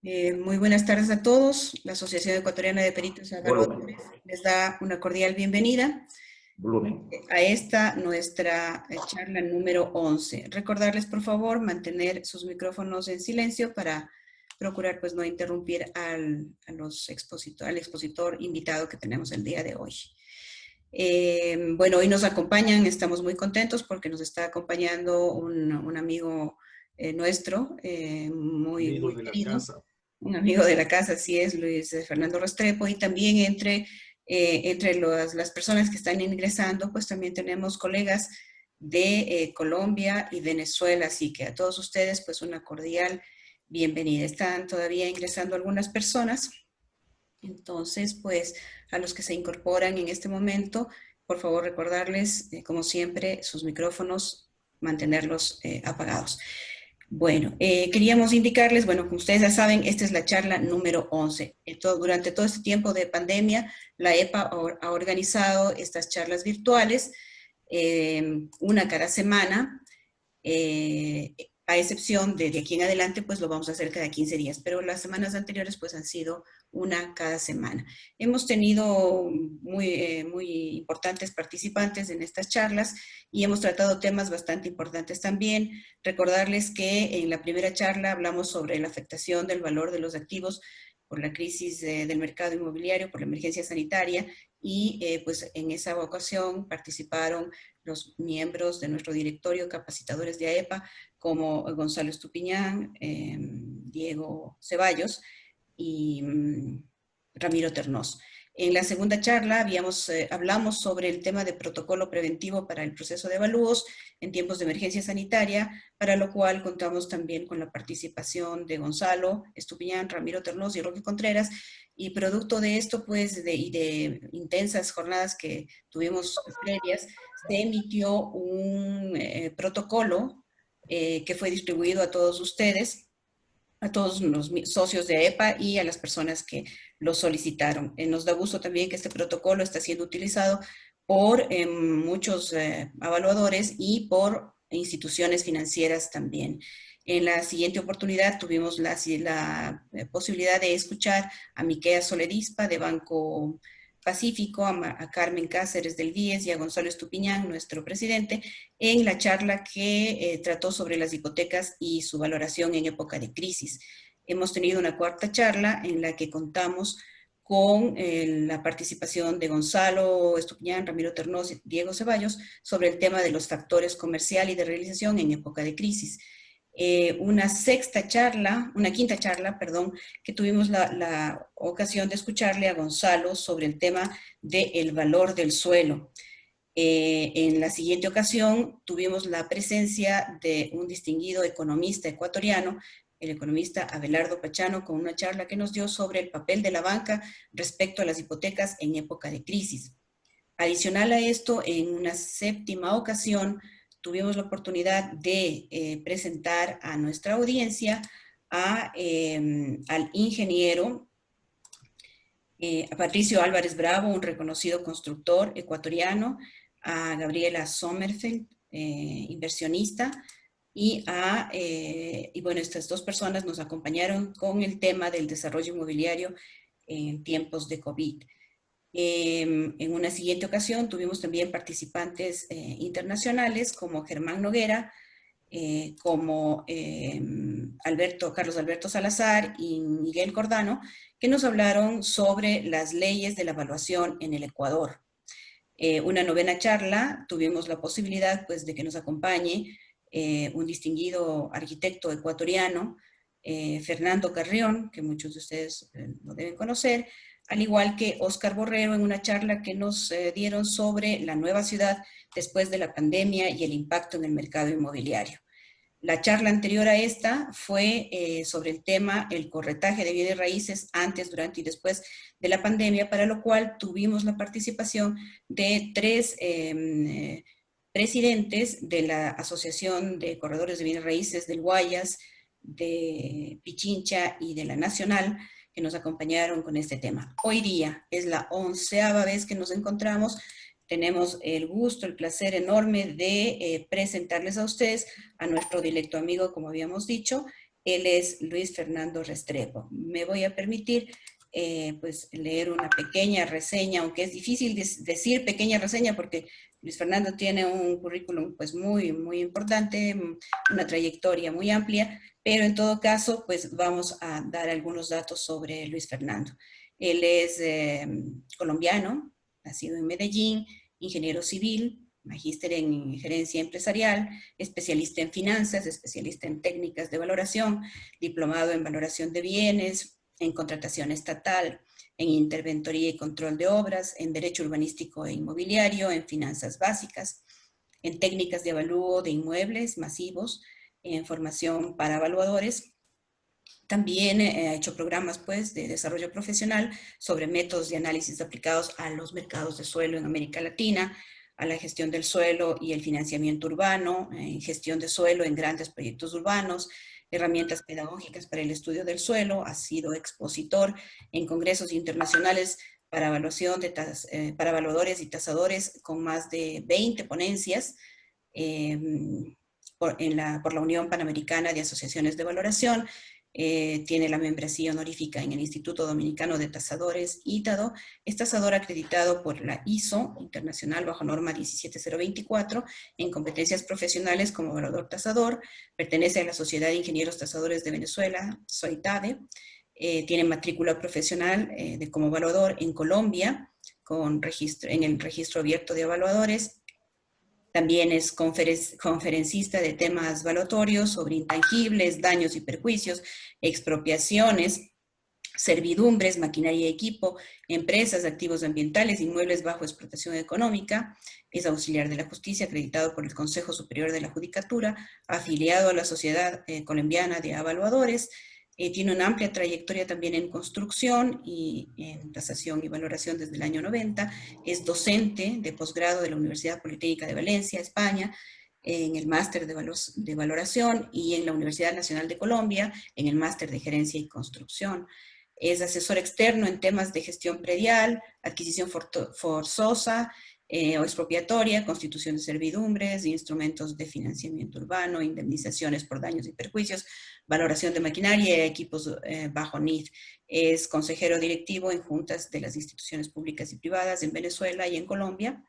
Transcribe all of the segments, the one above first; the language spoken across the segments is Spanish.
Muy buenas tardes a todos. La Asociación Ecuatoriana de Peritos y Volumen, Evaluadores les da una cordial bienvenida volumen. a esta nuestra charla número 11. Recordarles, por favor, mantener sus micrófonos en silencio para procurar pues no interrumpir al expositor invitado que tenemos el día de hoy. Bueno, hoy nos acompañan, estamos muy contentos porque nos está acompañando un amigo nuestro, muy, Amigo muy de la querido, casa. un amigo de la casa, así es, Luis Fernando Restrepo, y también entre las personas que están ingresando, pues también tenemos colegas de Colombia y Venezuela, así que a todos ustedes, pues una cordial bienvenida. Están todavía ingresando algunas personas, entonces, pues a los que se incorporan en este momento, por favor recordarles, como siempre, sus micrófonos, mantenerlos apagados. Bueno, queríamos indicarles, bueno, como ustedes ya saben, esta es la charla número 11. Durante todo este tiempo de pandemia, la EPA ha organizado estas charlas virtuales, una cada semana, eh, a excepción de aquí en adelante, pues lo vamos a hacer cada 15 días, pero las semanas anteriores pues han sido una cada semana. Hemos tenido muy importantes participantes en estas charlas y hemos tratado temas bastante importantes también. Recordarles que en la primera charla hablamos sobre la afectación del valor de los activos por la crisis del mercado inmobiliario, por la emergencia sanitaria, y pues en esa ocasión participaron los miembros de nuestro directorio capacitadores de AEPA, como Gonzalo Estupiñán, Diego Ceballos y Ramiro Ternós. En la segunda charla hablamos sobre el tema de protocolo preventivo para el proceso de avalúos en tiempos de emergencia sanitaria, para lo cual contamos también con la participación de Gonzalo Estupiñán, Ramiro Ternós y Roque Contreras, y producto de esto, pues, y de intensas jornadas que tuvimos previas, se emitió un protocolo que fue distribuido a todos ustedes, a todos los socios de AEPA y a las personas que lo solicitaron. Nos da gusto también que este protocolo está siendo utilizado por muchos evaluadores y por instituciones financieras también. En la siguiente oportunidad tuvimos la posibilidad de escuchar a Miquea Soledispa de Banco Pacífico, a Carmen Cáceres del DIES y a Gonzalo Estupiñán, nuestro presidente, en la charla que trató sobre las hipotecas y su valoración en época de crisis. Hemos tenido una cuarta charla en la que contamos con la participación de Gonzalo Estupiñán, Ramiro Ternós y Diego Ceballos sobre el tema de los factores comercial y de realización en época de crisis. Una quinta charla, perdón, que tuvimos la ocasión de escucharle a Gonzalo sobre el tema del valor del suelo. En la siguiente ocasión tuvimos la presencia de un distinguido economista ecuatoriano, el economista Abelardo Pachano, con una charla que nos dio sobre el papel de la banca respecto a las hipotecas en época de crisis. Adicional a esto, en una séptima ocasión, tuvimos la oportunidad de presentar a nuestra audiencia al ingeniero a Patricio Álvarez Bravo, un reconocido constructor ecuatoriano, a Gabriela Sommerfeld, inversionista, y bueno, estas dos personas nos acompañaron con el tema del desarrollo inmobiliario en tiempos de COVID. En una siguiente ocasión tuvimos también participantes internacionales como Germán Noguera, como Carlos Alberto Salazar y Miguel Cordano, que nos hablaron sobre las leyes de la evaluación en el Ecuador. Una novena charla, tuvimos la posibilidad pues, de que nos acompañe un distinguido arquitecto ecuatoriano, Fernando Carrión, que muchos de ustedes lo deben conocer, al igual que Óscar Borrero en una charla que nos dieron sobre la nueva ciudad después de la pandemia y el impacto en el mercado inmobiliario. La charla anterior a esta fue sobre el tema el corretaje de bienes raíces antes, durante y después de la pandemia, para lo cual tuvimos la participación de tres presidentes de la Asociación de Corredores de Bienes Raíces del Guayas, de Pichincha y de la Nacional, que nos acompañaron con este tema. Hoy día es la 11ª vez que nos encontramos. Tenemos el gusto, el placer enorme de presentarles a ustedes a nuestro directo amigo, como habíamos dicho, Él es Luis Fernando Restrepo. Me voy a permitir pues leer una pequeña reseña, aunque es difícil decir pequeña reseña porque Luis Fernando tiene un currículum pues muy importante, una trayectoria muy amplia, pero en todo caso pues vamos a dar algunos datos sobre Luis Fernando. Él es colombiano, nacido en Medellín, ingeniero civil, magíster en gerencia empresarial, especialista en finanzas, especialista en técnicas de valoración, diplomado en valoración de bienes, en contratación estatal, en interventoría y control de obras, en derecho urbanístico e inmobiliario, en finanzas básicas, en técnicas de avalúo de inmuebles masivos, en formación para evaluadores. También ha hecho programas pues, de desarrollo profesional sobre métodos de análisis aplicados a los mercados de suelo en América Latina, a la gestión del suelo y el financiamiento urbano, en gestión de suelo en grandes proyectos urbanos, herramientas pedagógicas para el estudio del suelo, ha sido expositor en congresos internacionales para evaluación para evaluadores y tasadores con más de 20 ponencias por la Unión Panamericana de Asociaciones de Valoración. Tiene la membresía honorífica en el Instituto Dominicano de Tasadores, ITADO, es tasador acreditado por la ISO Internacional bajo norma 17024 en competencias profesionales como evaluador tasador, pertenece a la Sociedad de Ingenieros Tasadores de Venezuela, SOITADE, tiene matrícula profesional como evaluador en Colombia, en el registro abierto de evaluadores. También es conferencista de temas valuatorios sobre intangibles, daños y perjuicios, expropiaciones, servidumbres, maquinaria y equipo, empresas, activos ambientales, inmuebles bajo explotación económica. Es auxiliar de la justicia acreditado por el Consejo Superior de la Judicatura, afiliado a la Sociedad Colombiana de Evaluadores. Tiene una amplia trayectoria también en construcción y en tasación y valoración desde el año 90. Es docente de posgrado de la Universidad Politécnica de Valencia, España, en el máster de valoración y en la Universidad Nacional de Colombia, en el máster de gerencia y construcción. Es asesor externo en temas de gestión predial, adquisición forzosa o expropiatoria, constitución de servidumbres, instrumentos de financiamiento urbano, indemnizaciones por daños y perjuicios, valoración de maquinaria y equipos bajo NIF. Es consejero directivo en juntas de las instituciones públicas y privadas en Venezuela y en Colombia.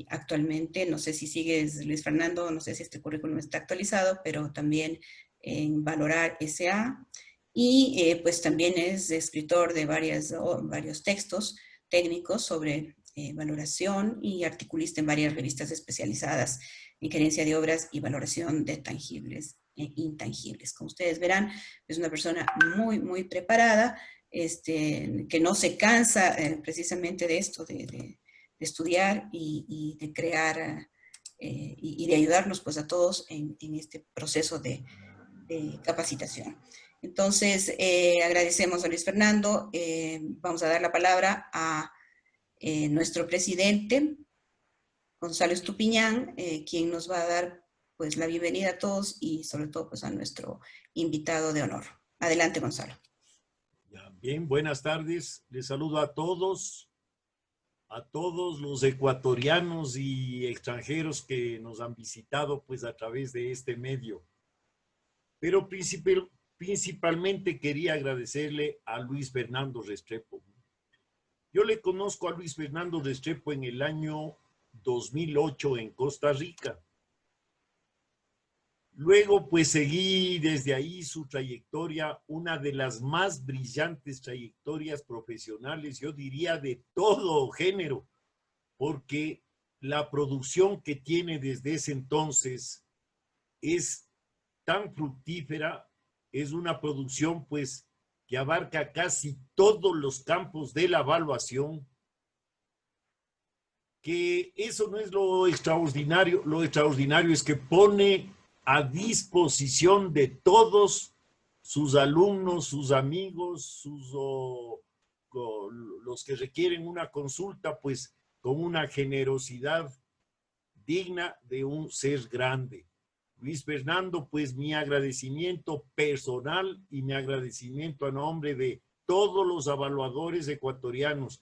Actualmente, no sé si sigues, Luis Fernando, no sé si este currículum está actualizado, pero también en Valorar S.A., y pues también es escritor de varios textos técnicos sobre valoración y articulista en varias revistas especializadas en gerencia de obras y valoración de tangibles e intangibles. Como ustedes verán, es una persona muy preparada, que no se cansa precisamente de esto, de estudiar y de crear y de ayudarnos pues a todos en este proceso de capacitación. Entonces, agradecemos a Luis Fernando. Vamos a dar la palabra a nuestro presidente, Gonzalo Estupiñán, quien nos va a dar pues la bienvenida a todos y sobre todo pues a nuestro invitado de honor. Adelante, Gonzalo. Ya, bien, buenas tardes. Les saludo a todos los ecuatorianos y extranjeros que nos han visitado pues a través de este medio. Pero principalmente quería agradecerle a Luis Fernando Restrepo. Yo le conozco a Luis Fernando Restrepo en el año 2008 en Costa Rica. Luego, pues seguí desde ahí su trayectoria, una de las más brillantes trayectorias profesionales, yo diría de todo género, porque la producción que tiene desde ese entonces es tan fructífera, es una producción pues que abarca casi todos los campos de la evaluación, que eso no es lo extraordinario es que pone a disposición de todos sus alumnos, sus amigos, los que requieren una consulta, pues con una generosidad digna de un ser grande. Luis Fernando, pues mi agradecimiento personal y mi agradecimiento a nombre de todos los evaluadores ecuatorianos.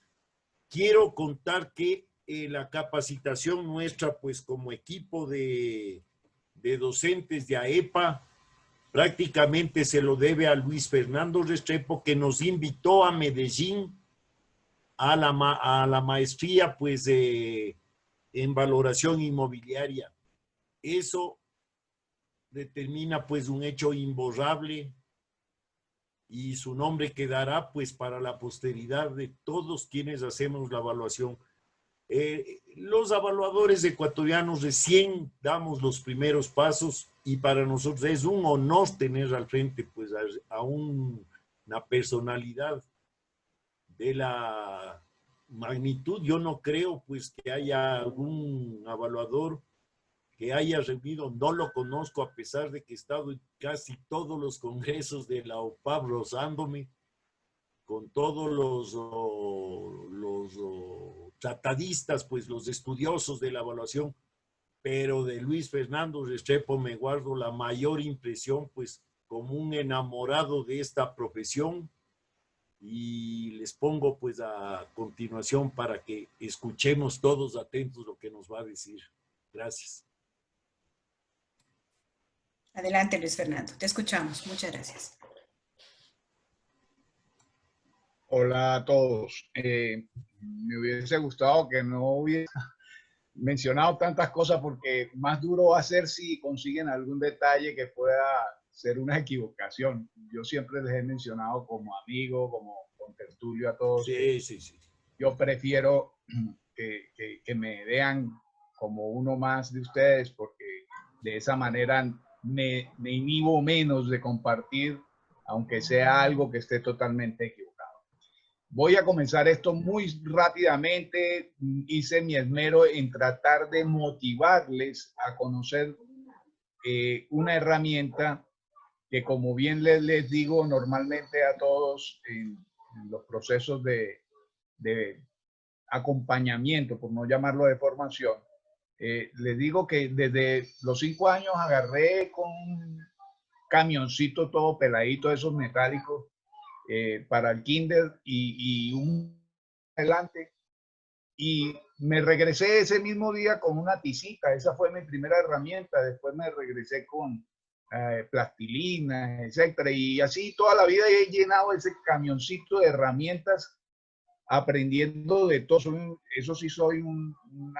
Quiero contar que la capacitación nuestra, pues como equipo de docentes de AEPA, prácticamente se lo debe a Luis Fernando Restrepo, que nos invitó a Medellín a la maestría pues, en valoración inmobiliaria. Eso determina pues un hecho imborrable y su nombre quedará pues para la posteridad de todos quienes hacemos la evaluación. Los evaluadores ecuatorianos recién damos los primeros pasos y para nosotros es un honor tener al frente pues una personalidad de la magnitud. Yo no creo pues que haya algún evaluador que haya reunido, no lo conozco a pesar de que he estado en casi todos los congresos de la OPAB rozándome con todos los tratadistas, pues los estudiosos de la evaluación, pero de Luis Fernando Restrepo me guardo la mayor impresión, pues como un enamorado de esta profesión, y les pongo pues a continuación para que escuchemos todos atentos lo que nos va a decir. Gracias. Adelante, Luis Fernando. Te escuchamos. Muchas gracias. Hola a todos. Me hubiese gustado que no hubiera mencionado tantas cosas porque más duro va a ser si consiguen algún detalle que pueda ser una equivocación. Yo siempre les he mencionado como amigo, como contertulio a todos. Sí, sí, sí. Yo prefiero que me vean como uno más de ustedes porque de esa manera me inhibo menos de compartir, aunque sea algo que esté totalmente equivocado. Voy a comenzar esto muy rápidamente. Hice mi esmero en tratar de motivarles a conocer una herramienta que, como bien les digo normalmente a todos en los procesos de acompañamiento, por no llamarlo de formación, les digo que desde los 5 años agarré con un camioncito todo peladito, esos metálicos, para el kinder y un adelante, y me regresé ese mismo día con una tisita. Esa fue mi primera herramienta. Después me regresé con plastilina, etcétera, y así toda la vida he llenado ese camioncito de herramientas, aprendiendo de todo. Eso sí, soy un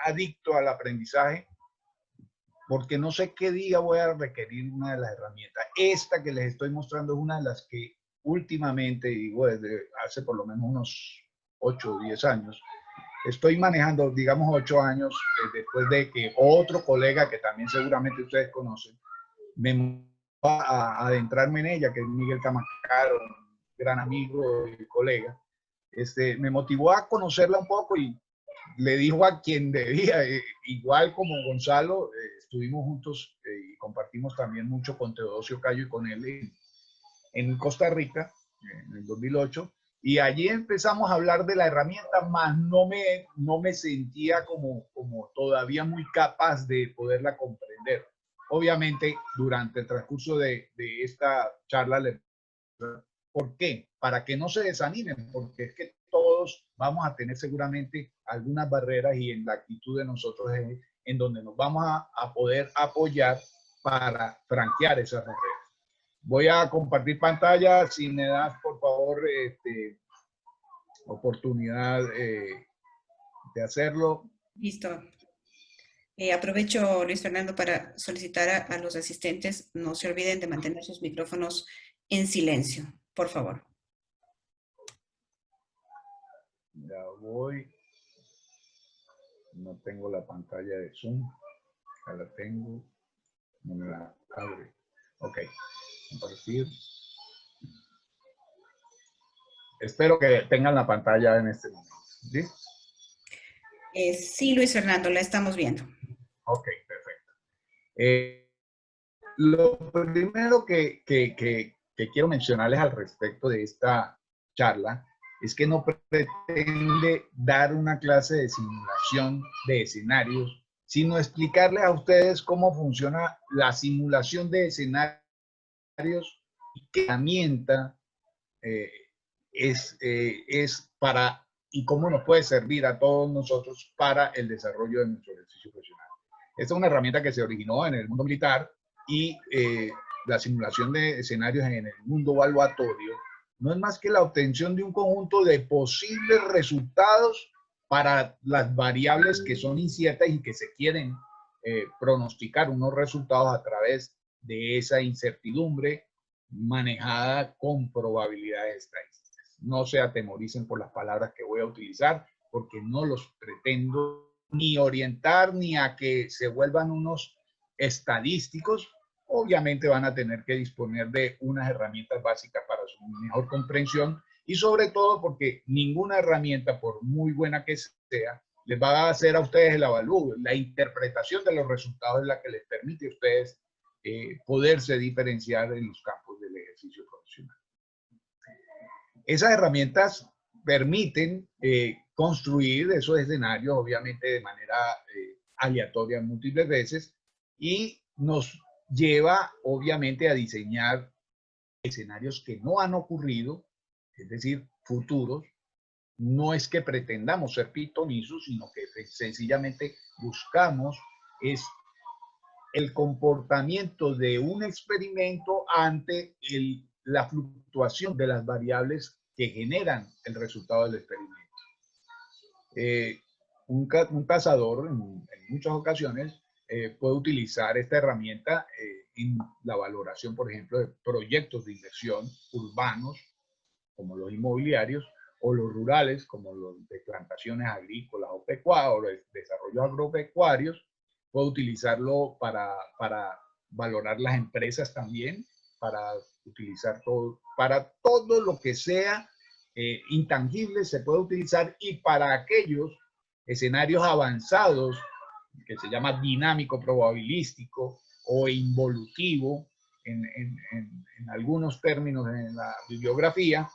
adicto al aprendizaje, porque no sé qué día voy a requerir una de las herramientas. Esta que les estoy mostrando es una de las que últimamente, digo desde hace por lo menos unos 8 o 10 años, estoy manejando, digamos 8 años, después de que otro colega, que también seguramente ustedes conocen, me va a adentrarme en ella, que es Miguel Camacaro, un gran amigo y colega. Me motivó a conocerla un poco y le dijo a quien debía, igual como Gonzalo, estuvimos juntos y compartimos también mucho con Teodosio Cayo y con él en Costa Rica en el 2008, y allí empezamos a hablar de la herramienta, más no me sentía como todavía muy capaz de poderla comprender. Obviamente, durante el transcurso de esta charla, ¿por qué? Para que no se desanimen, porque es que todos vamos a tener seguramente algunas barreras, y en la actitud de nosotros es en donde nos vamos a poder apoyar para franquear esas barreras. Voy a compartir pantalla. Si me das, por favor, oportunidad de hacerlo. Listo. Aprovecho, Luis Fernando, para solicitar a los asistentes, no se olviden de mantener sus micrófonos en silencio, por favor. Ya voy. No tengo la pantalla de Zoom. Ya la tengo. No me la abre. Ok. Compartir. Espero que tengan la pantalla en este momento. ¿Sí? Sí, Luis Fernando, la estamos viendo. Ok, perfecto. Lo primero que quiero mencionarles al respecto de esta charla es que no pretende dar una clase de simulación de escenarios, sino explicarles a ustedes cómo funciona la simulación de escenarios y qué herramienta es para, y cómo nos puede servir a todos nosotros para el desarrollo de nuestro ejercicio profesional. Esta es una herramienta que se originó en el mundo militar y la simulación de escenarios en el mundo evaluatorio no es más que la obtención de un conjunto de posibles resultados para las variables que son inciertas y que se quieren pronosticar unos resultados a través de esa incertidumbre manejada con probabilidades estadísticas. No se atemoricen por las palabras que voy a utilizar, porque no los pretendo ni orientar ni a que se vuelvan unos estadísticos. Obviamente van a tener que disponer de unas herramientas básicas para su mejor comprensión y sobre todo porque ninguna herramienta, por muy buena que sea, les va a hacer a ustedes el avalúo. La interpretación de los resultados es la que les permite a ustedes poderse diferenciar en los campos del ejercicio profesional. Esas herramientas permiten construir esos escenarios, obviamente de manera aleatoria múltiples veces, y nos lleva obviamente a diseñar escenarios que no han ocurrido, es decir, futuros. No es que pretendamos ser pitonizos, sino que sencillamente buscamos es el comportamiento de un experimento ante la fluctuación de las variables que generan el resultado del experimento. Un cazador en muchas ocasiones puede utilizar esta herramienta en la valoración, por ejemplo, de proyectos de inversión urbanos, como los inmobiliarios, o los rurales, como los de plantaciones agrícolas o pecuarias, o de desarrollos agropecuarios. Puede utilizarlo para valorar las empresas también, para utilizar todo, para todo lo que sea intangible se puede utilizar, y para aquellos escenarios avanzados que se llama dinámico probabilístico o involutivo en algunos términos en la bibliografía,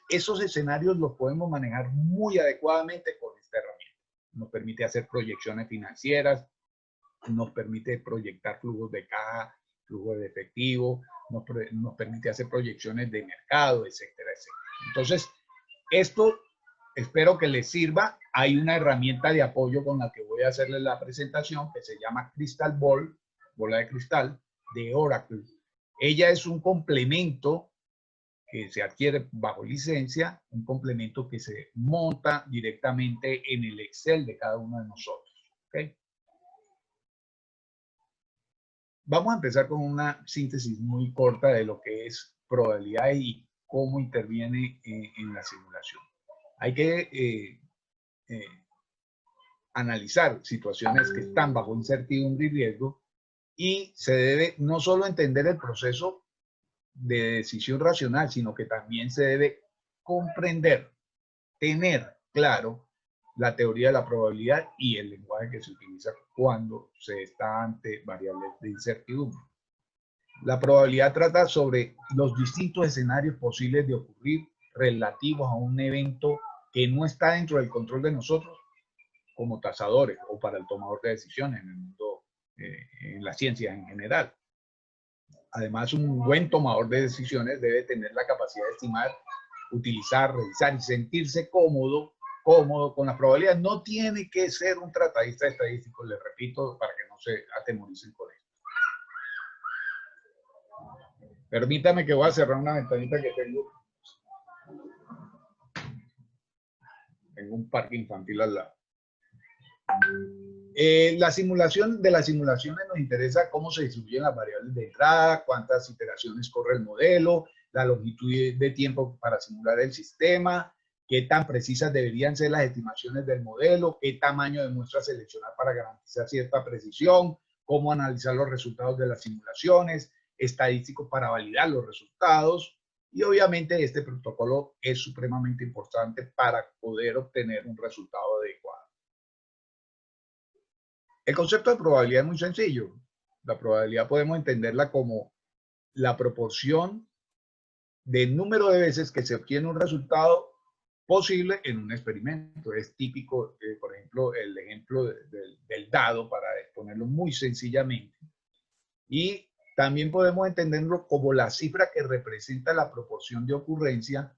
esos escenarios los podemos manejar muy adecuadamente con esta herramienta. Nos permite hacer proyecciones financieras, nos permite proyectar flujos de caja, flujos de efectivo, nos permite hacer proyecciones de mercado, etcétera, etcétera. Entonces, esto espero que les sirva. Hay una herramienta de apoyo con la que voy a hacerles la presentación que se llama Crystal Ball, bola de cristal, de Oracle. Ella es un complemento que se adquiere bajo licencia, un complemento que se monta directamente en el Excel de cada uno de nosotros. ¿Okay? Vamos a empezar con una síntesis muy corta de lo que es probabilidad y cómo interviene en la simulación. Hay que analizar situaciones que están bajo incertidumbre y riesgo, y se debe no solo entender el proceso de decisión racional, sino que también se debe comprender, tener claro la teoría de la probabilidad y el lenguaje que se utiliza cuando se está ante variables de incertidumbre. La probabilidad trata sobre los distintos escenarios posibles de ocurrir relativos a un evento que no está dentro del control de nosotros como tasadores o para el tomador de decisiones en el mundo, en la ciencia en general. Además, un buen tomador de decisiones debe tener la capacidad de estimar, utilizar, revisar y sentirse cómodo con las probabilidades. No tiene que ser un tratadista estadístico, les repito, para que no se atemoricen con esto. Permítame que voy a cerrar una ventanita que tengo. Tengo un parque infantil al lado. La simulación de las simulaciones nos interesa cómo se distribuyen las variables de entrada, cuántas iteraciones corre el modelo, la longitud de tiempo para simular el sistema, qué tan precisas deberían ser las estimaciones del modelo, qué tamaño de muestra seleccionar para garantizar cierta precisión, cómo analizar los resultados de las simulaciones, estadísticos para validar los resultados, y obviamente este protocolo es supremamente importante para poder obtener un resultado adecuado. El concepto de probabilidad es muy sencillo. La probabilidad podemos entenderla como la proporción del número de veces que se obtiene un resultado posible en un experimento. Es típico, por ejemplo, el ejemplo del dado, para ponerlo muy sencillamente. Y también podemos entenderlo como la cifra que representa la proporción de ocurrencia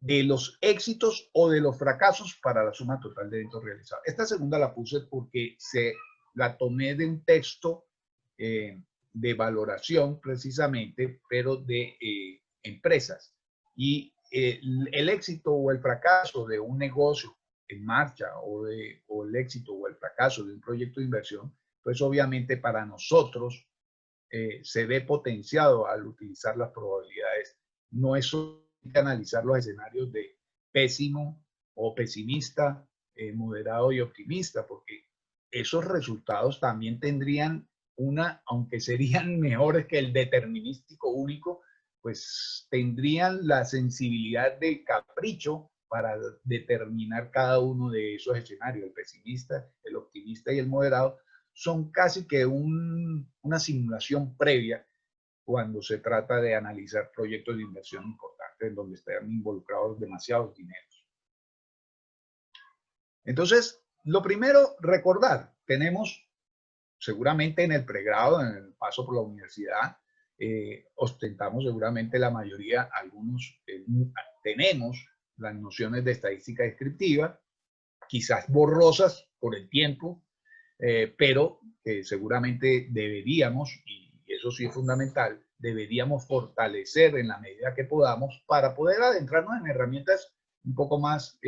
de los éxitos o de los fracasos para la suma total de eventos realizados. Esta segunda la puse porque la tomé de un texto de valoración precisamente, pero de empresas. Y el éxito o el fracaso de un negocio en marcha o el éxito o el fracaso de un proyecto de inversión, pues obviamente para nosotros se ve potenciado al utilizar las probabilidades. No es solamente analizar los escenarios de pésimo o pesimista, moderado y optimista, porque esos resultados también tendrían aunque serían mejores que el determinístico único, pues tendrían la sensibilidad de capricho para determinar cada uno de esos escenarios, el pesimista, el optimista y el moderado, son casi que una simulación previa cuando se trata de analizar proyectos de inversión importantes en donde están involucrados demasiados dineros. Entonces, lo primero, recordar, tenemos seguramente en el pregrado, en el paso por la universidad, ostentamos seguramente la mayoría, algunos tenemos las nociones de estadística descriptiva, quizás borrosas por el tiempo, pero seguramente deberíamos, y eso sí es fundamental, deberíamos fortalecer en la medida que podamos para poder adentrarnos en herramientas un poco más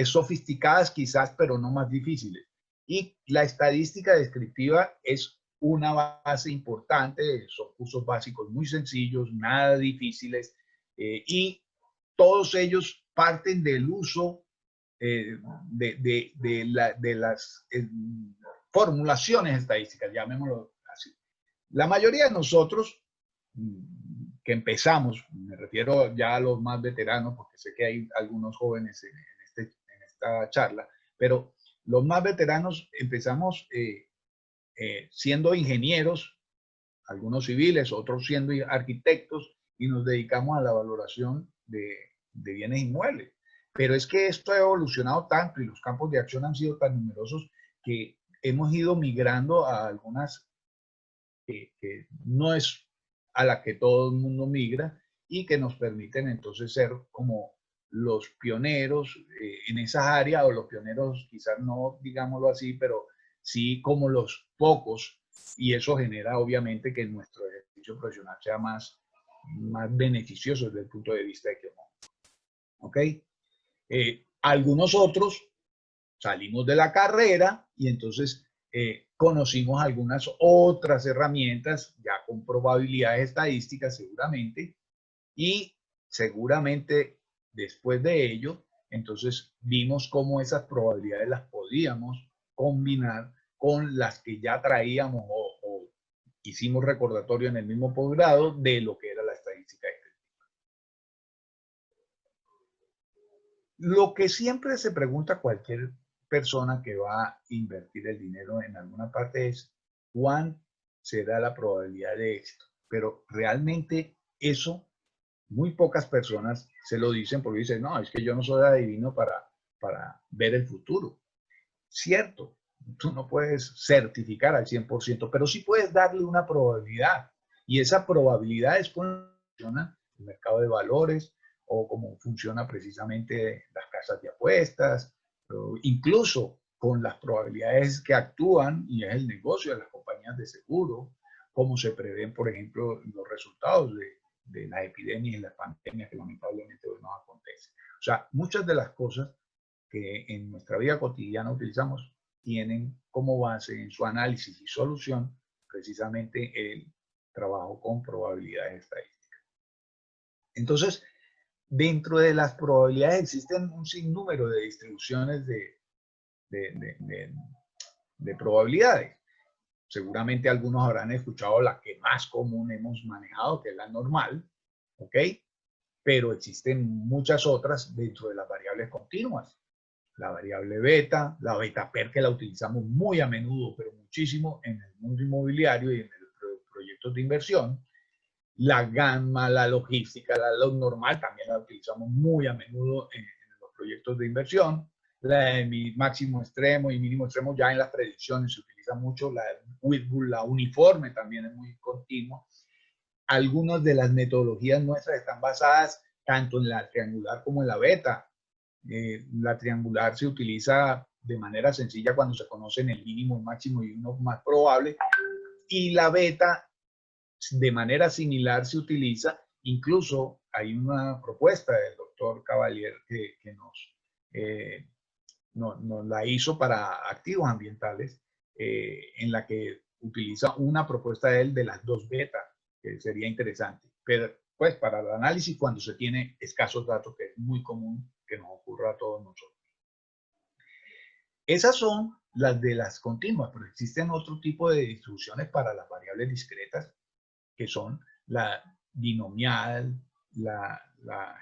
sofisticadas quizás, pero no más difíciles. Y la estadística descriptiva es una base importante, son cursos básicos muy sencillos, nada difíciles, y todos ellos parten del uso de las formulaciones estadísticas, llamémoslo así. La mayoría de nosotros que empezamos, me refiero ya a los más veteranos, porque sé que hay algunos jóvenes en esta charla, pero los más veteranos empezamos siendo ingenieros, algunos civiles, otros siendo arquitectos, y nos dedicamos a la valoración de bienes inmuebles. Pero es que esto ha evolucionado tanto y los campos de acción han sido tan numerosos que hemos ido migrando a algunas que no es a la que todo el mundo migra y que nos permiten entonces ser como los pioneros en esas áreas, o los pioneros quizás no digámoslo así, pero sí como los pocos, y eso genera obviamente que nuestro ejercicio profesional sea más beneficioso desde el punto de vista económico. ¿Ok? Algunos otros salimos de la carrera y entonces conocimos algunas otras herramientas ya con probabilidades estadísticas seguramente, y seguramente después de ello entonces vimos cómo esas probabilidades las podíamos combinar con las que ya traíamos o hicimos recordatorio en el mismo posgrado de lo que era la estadística descriptiva. Lo que siempre se pregunta cualquier persona que va a invertir el dinero en alguna parte es ¿cuál será la probabilidad de éxito? Pero realmente eso muy pocas personas se lo dicen, porque dicen, no, es que yo no soy adivino para ver el futuro. Cierto, tú no puedes certificar al 100%, pero sí puedes darle una probabilidad. Y esa probabilidad es cómo funciona el mercado de valores o cómo funciona precisamente las casas de apuestas, incluso con las probabilidades que actúan, y es el negocio de las compañías de seguro, cómo se prevén, por ejemplo, los resultados de las epidemias y las pandemias que lamentablemente hoy nos acontecen. O sea, muchas de las cosas que en nuestra vida cotidiana utilizamos tienen como base en su análisis y solución precisamente el trabajo con probabilidades estadísticas. Entonces, dentro de las probabilidades existen un sinnúmero de distribuciones de probabilidades. Seguramente algunos habrán escuchado la que más común hemos manejado, que es la normal, ¿ok? Pero existen muchas otras dentro de las variables continuas. La variable beta, la beta PER, que la utilizamos muy a menudo, pero muchísimo en el mundo inmobiliario y en los proyectos de inversión. La gamma, la logística, la log normal también la utilizamos muy a menudo en los proyectos de inversión. La de máximo extremo y mínimo extremo ya en las predicciones se utiliza mucho. La Whitbull, la uniforme también es muy continua. Algunas de las metodologías nuestras están basadas tanto en la triangular como en la beta. La triangular se utiliza de manera sencilla cuando se conocen el mínimo, el máximo y uno más probable. Y la beta, de manera similar, se utiliza. Incluso hay una propuesta del doctor Cavalier que nos la hizo para activos ambientales, en la que utiliza una propuesta de él de las 2 betas, que sería interesante. Pero pues para el análisis cuando se tiene escasos datos, que es muy común que nos ocurra a todos nosotros. Esas son las de las continuas, pero existen otro tipo de distribuciones para las variables discretas, que son la binomial, la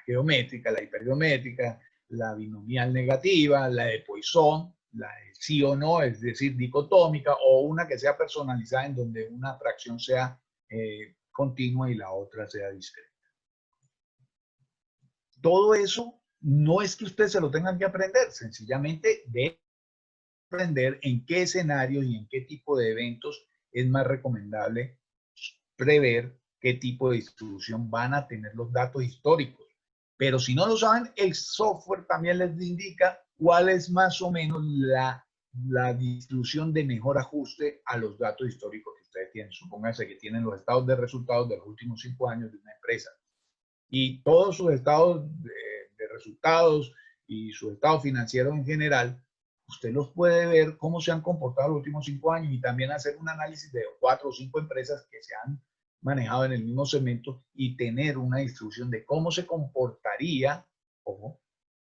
geométrica, la hipergeométrica, la binomial negativa, la de Poisson, la de sí o no, es decir, dicotómica, o una que sea personalizada en donde una fracción sea continua y la otra sea discreta. Todo eso no es que ustedes se lo tengan que aprender, sencillamente de aprender en qué escenarios y en qué tipo de eventos es más recomendable prever qué tipo de distribución van a tener los datos históricos. Pero si no lo saben, el software también les indica cuál es más o menos la distribución de mejor ajuste a los datos históricos que ustedes tienen. Supónganse que tienen los estados de resultados de los últimos 5 años de una empresa. Y todos sus estados de resultados y su estado financiero en general, usted los puede ver cómo se han comportado los últimos 5 años y también hacer un análisis de 4 o 5 empresas que se han manejado en el mismo segmento y tener una distribución de cómo se comportaría como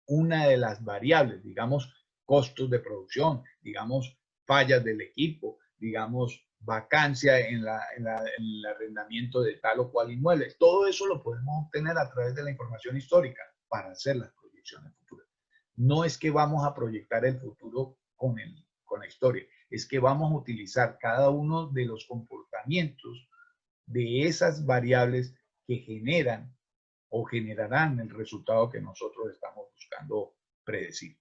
una de las variables, digamos, costos de producción, digamos, fallas del equipo, digamos, vacancia en el arrendamiento de tal o cual inmueble. Todo eso lo podemos obtener a través de la información histórica para hacer las proyecciones futuras. No es que vamos a proyectar el futuro con la historia, es que vamos a utilizar cada uno de los comportamientos de esas variables que generan o generarán el resultado que nosotros estamos buscando predecir.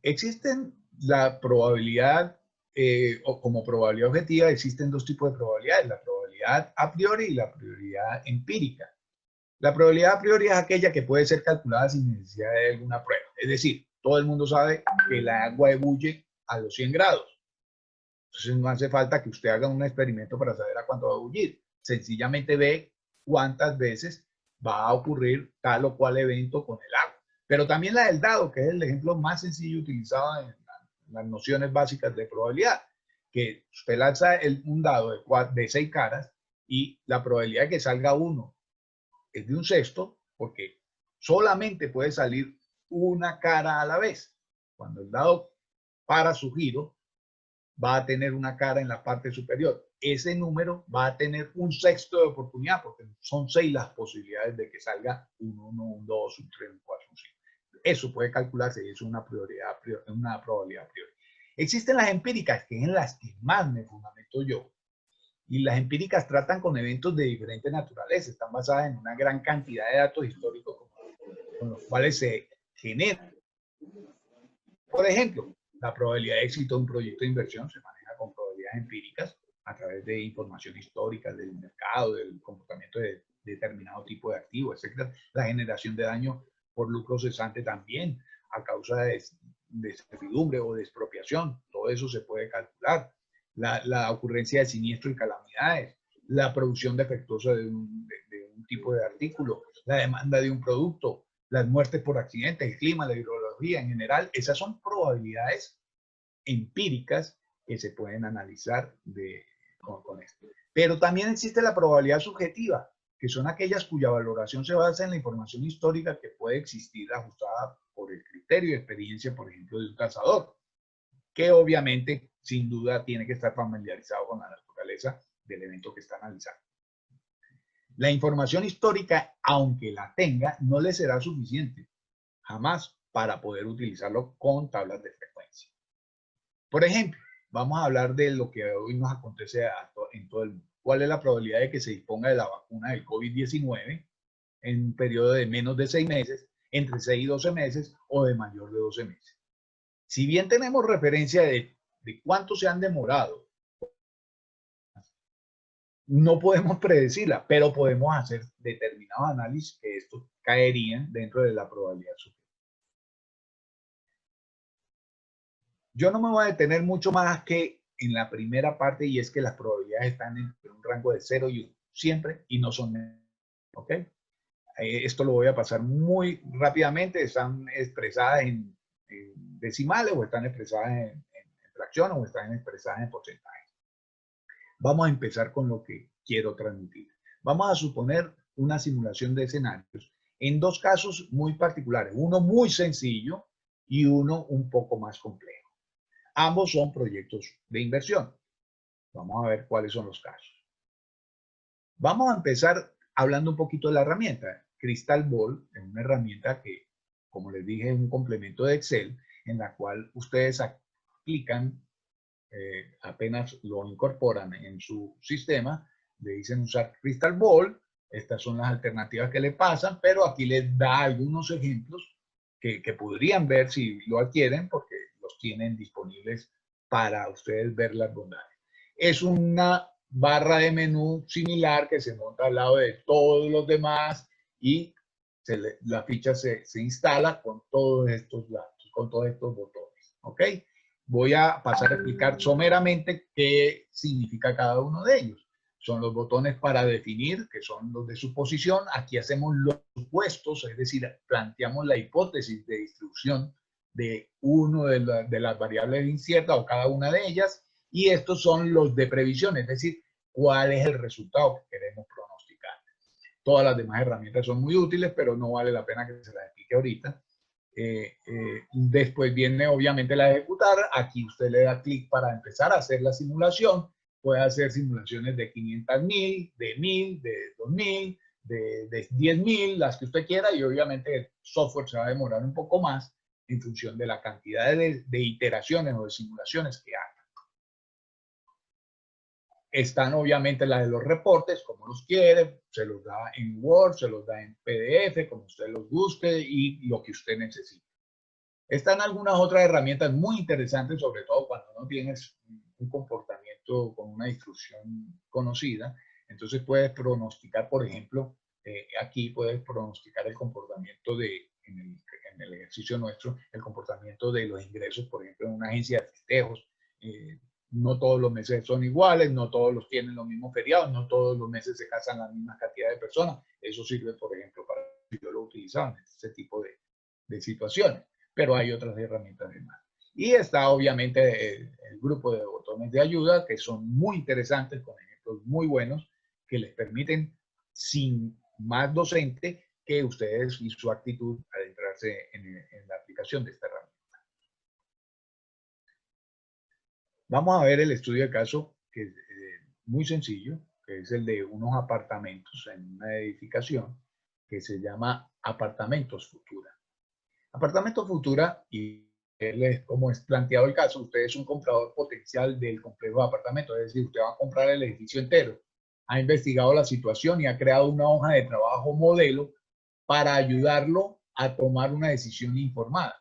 Existen la probabilidad, o como probabilidad objetiva, existen 2 tipos de probabilidades, la probabilidad a priori y la probabilidad empírica. La probabilidad a priori es aquella que puede ser calculada sin necesidad de alguna prueba. Es decir, todo el mundo sabe que el agua ebulle a los 100 grados. Entonces no hace falta que usted haga un experimento para saber a cuánto va a ebullir. Sencillamente ve cuántas veces va a ocurrir tal o cual evento con el agua. Pero también la del dado, que es el ejemplo más sencillo utilizado en las nociones básicas de probabilidad, que usted lanza un dado de 6 caras y la probabilidad de que salga uno es de 1/6, porque solamente puede salir una cara a la vez. Cuando el dado para su giro, va a tener una cara en la parte superior. Ese número va a tener 1/6 de oportunidad, porque son 6 las posibilidades de que salga un 1, un 2, un 3, un 4, un 5. Eso puede calcularse y es una probabilidad a priori. Existen las empíricas, que es en las que más me fundamento yo. Y las empíricas tratan con eventos de diferente naturaleza. Están basadas en una gran cantidad de datos históricos con los cuales se generan. Por ejemplo, la probabilidad de éxito de un proyecto de inversión se maneja con probabilidades empíricas a través de información histórica del mercado, del comportamiento de determinado tipo de activo, etc. La generación de daño por lucro cesante también, a causa de servidumbre o de expropiación. Todo eso se puede calcular. La ocurrencia de siniestros y calamidades, la producción defectuosa de un tipo de artículo, la demanda de un producto, las muertes por accidentes, el clima, la hidrología en general. Esas son probabilidades empíricas que se pueden analizar con esto. Pero también existe la probabilidad subjetiva, que son aquellas cuya valoración se basa en la información histórica que puede existir ajustada por el criterio de experiencia, por ejemplo, de un cazador, que obviamente, sin duda, tiene que estar familiarizado con la naturaleza del evento que está analizando. La información histórica, aunque la tenga, no le será suficiente jamás para poder utilizarlo con tablas de frecuencia. Por ejemplo, vamos a hablar de lo que hoy nos acontece en todo el mundo. ¿Cuál es la probabilidad de que se disponga de la vacuna del COVID-19 en un periodo de menos de 6 meses, entre 6 y 12 meses o de mayor de 12 meses? Si bien tenemos referencia de cuánto se han demorado, no podemos predecirla, pero podemos hacer determinados análisis que estos caerían dentro de la probabilidad subjetiva. Yo no me voy a detener mucho más que en la primera parte, y es que las probabilidades están entre un rango de 0 y 1, siempre, y no son negativas. ¿Ok? Esto lo voy a pasar muy rápidamente. Están expresadas en decimales, o están expresadas en fracciones, o están expresadas en porcentajes. Vamos a empezar con lo que quiero transmitir. Vamos a suponer una simulación de escenarios en dos casos muy particulares, uno muy sencillo y uno un poco más complejo. Ambos son proyectos de inversión. Vamos a ver cuáles son los casos. Vamos a empezar hablando un poquito de la herramienta. Crystal Ball es una herramienta que, como les dije, es un complemento de Excel en la cual ustedes aplican, apenas lo incorporan en su sistema, le dicen usar Crystal Ball. Estas son las alternativas que le pasan, pero aquí les da algunos ejemplos que podrían ver si lo adquieren, porque los tienen disponibles para ustedes ver las bondades. Es una barra de menú similar que se monta al lado de todos los demás y la ficha se instala con todos estos datos, con todos estos botones. ¿Ok? Voy a pasar a explicar someramente qué significa cada uno de ellos. Son los botones para definir, que son los de suposición. Aquí hacemos los supuestos, es decir, planteamos la hipótesis de distribución de uno de las variables inciertas o cada una de ellas. Y estos son los de previsión, es decir, cuál es el resultado que queremos pronosticar. Todas las demás herramientas son muy útiles, pero no vale la pena que se las explique ahorita. Después viene obviamente la ejecutar. Aquí usted le da clic para empezar a hacer la simulación. Puede hacer simulaciones de 500.000, de 1.000, de 2.000, de 10.000, las que usted quiera, y obviamente el software se va a demorar un poco más en función de la cantidad de iteraciones o de simulaciones que haga. Están obviamente las de los reportes, como los quiere, se los da en Word, se los da en PDF, como usted los busque y lo que usted necesite. Están algunas otras herramientas muy interesantes, sobre todo cuando no tienes un comportamiento con una distribución conocida. Entonces puedes pronosticar, por ejemplo, aquí puedes pronosticar el comportamiento en el ejercicio nuestro, el comportamiento de los ingresos, por ejemplo, en una agencia de festejos. No todos los meses son iguales, no todos los tienen los mismos feriados, no todos los meses se casan la misma cantidad de personas. Eso sirve, por ejemplo, para yo lo utilizaba en ese tipo de situaciones, pero hay otras herramientas de más. Y está obviamente el grupo de botones de ayuda, que son muy interesantes, con ejemplos muy buenos, que les permiten, sin más docente, que ustedes y su actitud adentrarse en la aplicación de esta herramienta. Vamos a ver el estudio de caso, que es muy sencillo, que es el de unos apartamentos en una edificación que se llama Apartamentos Futura. Apartamentos Futura, y como es planteado el caso, usted es un comprador potencial del complejo de apartamentos, es decir, usted va a comprar el edificio entero. Ha investigado la situación y ha creado una hoja de trabajo modelo para ayudarlo a tomar una decisión informada.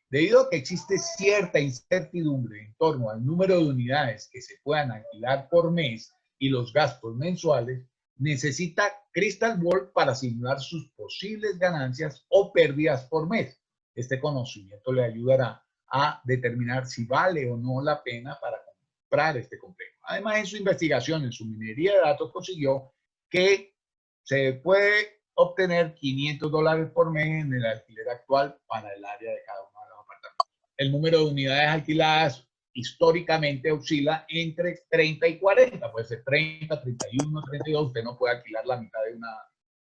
Debido a que existe cierta incertidumbre en torno al número de unidades que se puedan alquilar por mes y los gastos mensuales, necesita Crystal Ball para simular sus posibles ganancias o pérdidas por mes. Este conocimiento le ayudará a determinar si vale o no la pena para comprar este complejo. Además, en su investigación, en su minería de datos, consiguió que se puede obtener $500 por mes en el alquiler actual para el área de cada uno de los apartamentos. El número de unidades alquiladas históricamente oscila entre 30 y 40, puede ser 30, 31, 32, usted no puede alquilar la mitad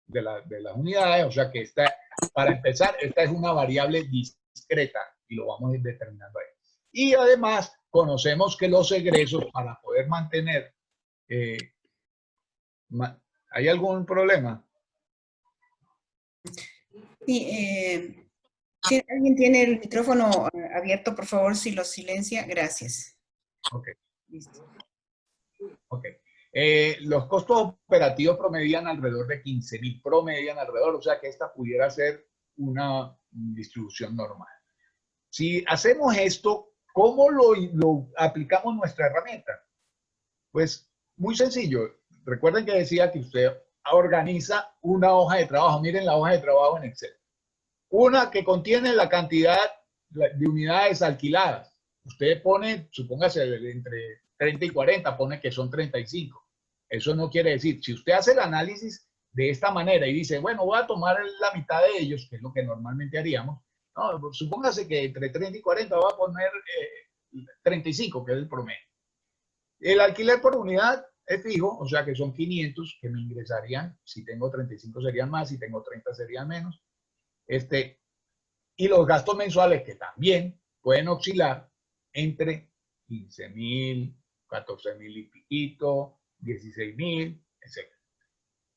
de las unidades, o sea que para empezar, esta es una variable discreta y lo vamos a ir determinando ahí. Y además, conocemos que los egresos para poder mantener, ¿hay algún problema? Sí, si alguien tiene el micrófono abierto, por favor, si lo silencia, gracias. Ok. Listo. Ok. Los costos operativos promedian alrededor de 15.000, promedian alrededor, o sea que esta pudiera ser una distribución normal. Si hacemos esto, ¿cómo lo aplicamos nuestra herramienta? Pues muy sencillo. Recuerden que decía que usted organiza una hoja de trabajo. Miren la hoja de trabajo en Excel. Una que contiene la cantidad de unidades alquiladas. Usted pone, supóngase, entre 30 y 40, pone que son 35. Eso no quiere decir, si usted hace el análisis de esta manera y dice, bueno, voy a tomar la mitad de ellos, que es lo que normalmente haríamos, no, supóngase que entre 30 y 40 va a poner 35, que es el promedio. El alquiler por unidad es fijo, o sea que son 500 que me ingresarían. Si tengo 35 serían más, si tengo 30 serían menos. Y los gastos mensuales que también pueden oscilar entre 15.000, 14.000 y piquito, 16.000, etc.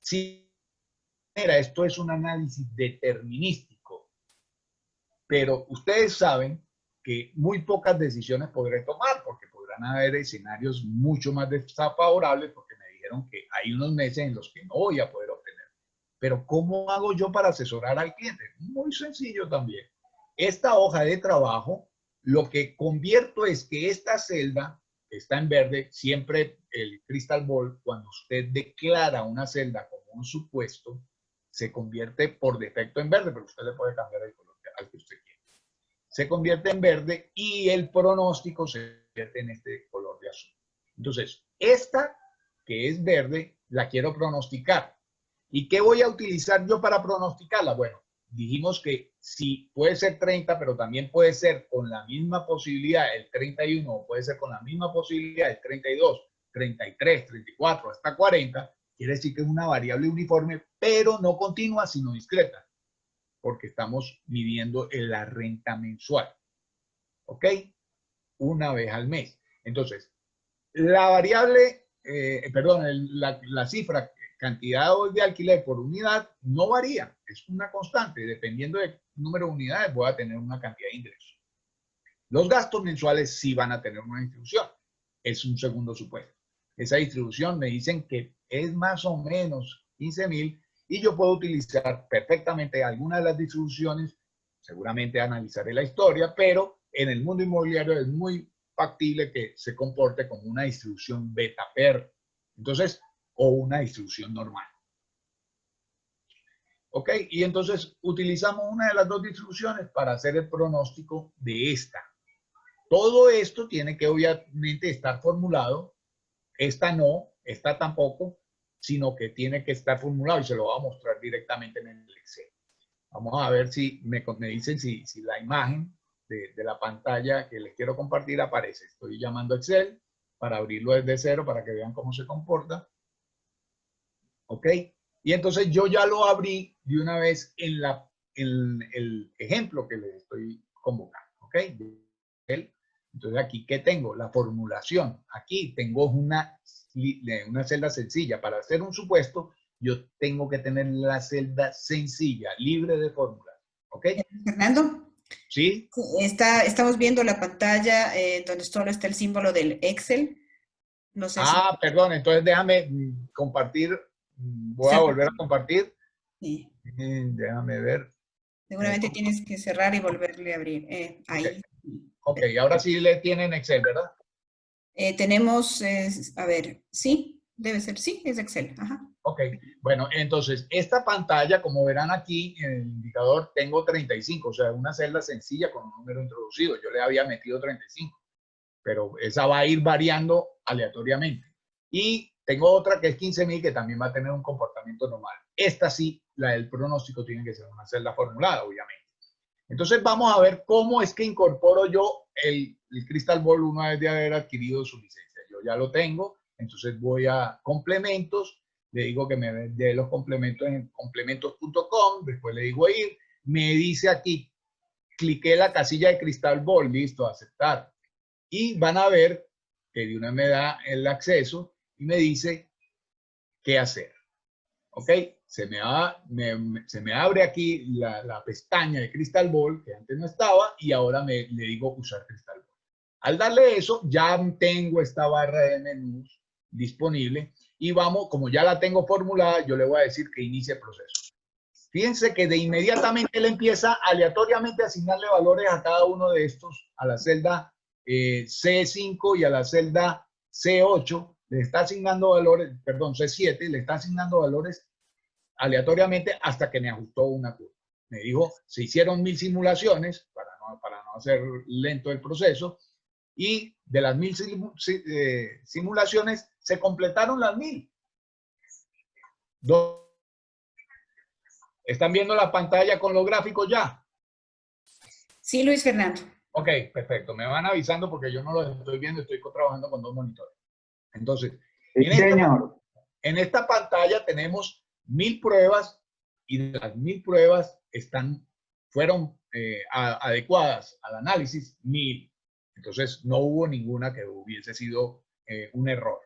Sí, mira, esto es un análisis determinístico, pero ustedes saben que muy pocas decisiones podré tomar porque podrán haber escenarios mucho más desfavorables porque me dijeron que hay unos meses en los que no voy a poder obtener. Pero ¿cómo hago yo para asesorar al cliente? Muy sencillo también. Esta hoja de trabajo, lo que convierto es que esta celda está en verde, siempre el Crystal Ball, cuando usted declara una celda como un supuesto, se convierte por defecto en verde, pero usted le puede cambiar el color al que usted quiera. Se convierte en verde y el pronóstico se convierte en este color de azul. Entonces, esta que es verde, la quiero pronosticar. ¿Y qué voy a utilizar yo para pronosticarla? Bueno, dijimos que sí, puede ser 30, pero también puede ser con la misma posibilidad el 31, o puede ser con la misma posibilidad el 32, 33, 34, hasta 40. Quiere decir que es una variable uniforme, pero no continua, sino discreta, porque estamos midiendo la renta mensual. ¿Ok? Una vez al mes. Entonces, la variable, la cifra, cantidad de alquiler por unidad no varía, es una constante. Dependiendo del número de unidades, voy a tener una cantidad de ingresos. Los gastos mensuales sí van a tener una distribución. Es un segundo supuesto. Esa distribución me dicen que es más o menos 15.000 y yo puedo utilizar perfectamente alguna de las distribuciones. Seguramente analizaré la historia, pero en el mundo inmobiliario es muy factible que se comporte como una distribución beta-PER. Entonces, o una distribución normal. ¿Ok? Y entonces utilizamos una de las dos distribuciones para hacer el pronóstico de esta. Todo esto tiene que obviamente estar formulado. Esta no, esta tampoco, sino que tiene que estar formulado y se lo voy a mostrar directamente en el Excel. Vamos a ver si me dicen si la imagen de la pantalla que les quiero compartir aparece. Estoy llamando a Excel para abrirlo desde cero para que vean cómo se comporta. ¿Ok? Y entonces yo ya lo abrí de una vez en el ejemplo que les estoy convocando. ¿Ok? Entonces aquí, ¿qué tengo? La formulación. Aquí tengo una celda sencilla. Para hacer un supuesto, yo tengo que tener la celda sencilla, libre de fórmulas. ¿Ok? Fernando, ¿Sí? estamos viendo la pantalla donde solo está el símbolo del Excel. No sé si... Perdón, entonces déjame compartir. Voy a volver a compartir. Sí. Déjame ver. Seguramente tienes que cerrar y volverle a abrir. Ahí. Ok, ahora sí le tienen Excel, ¿verdad? Tenemos, a ver, sí, debe ser, sí, es Excel. Ajá. Ok, bueno, entonces esta pantalla, como verán aquí en el indicador, tengo 35, o sea, una celda sencilla con un número introducido. Yo le había metido 35, pero esa va a ir variando aleatoriamente. Y tengo otra que es 15.000 que también va a tener un comportamiento normal. Esta sí, la del pronóstico, tiene que ser una celda formulada, obviamente. Entonces vamos a ver cómo es que incorporo yo el Crystal Ball una vez de haber adquirido su licencia. Yo ya lo tengo, entonces voy a complementos, le digo que me dé los complementos en complementos.com, después le digo ir, me dice aquí, cliqué la casilla de Crystal Ball, listo, aceptar. Y van a ver que de una me da el acceso y me dice qué hacer. ¿Ok? Se me abre aquí la pestaña de Crystal Ball, que antes no estaba, y ahora le digo usar Crystal Ball. Al darle eso, ya tengo esta barra de menús disponible y vamos, como ya la tengo formulada, yo le voy a decir que inicie el proceso. Fíjense que de inmediatamente él empieza aleatoriamente a asignarle valores a cada uno de estos, a la celda C5 y a la celda C8, le está asignando valores, perdón, C7, le está asignando valores aleatoriamente hasta que me ajustó una curva. Me dijo, se hicieron 1000 simulaciones para no hacer lento el proceso Y de las 1000 simulaciones, se completaron las 1000. ¿Están viendo la pantalla con los gráficos ya? Sí, Luis Fernando. Ok, perfecto. Me van avisando porque yo no los estoy viendo, estoy trabajando con 2 monitores. Entonces, Sí, señor. En esta pantalla tenemos 1000 pruebas y de las 1000 pruebas fueron adecuadas al análisis 1000. Entonces, no hubo ninguna que hubiese sido un error.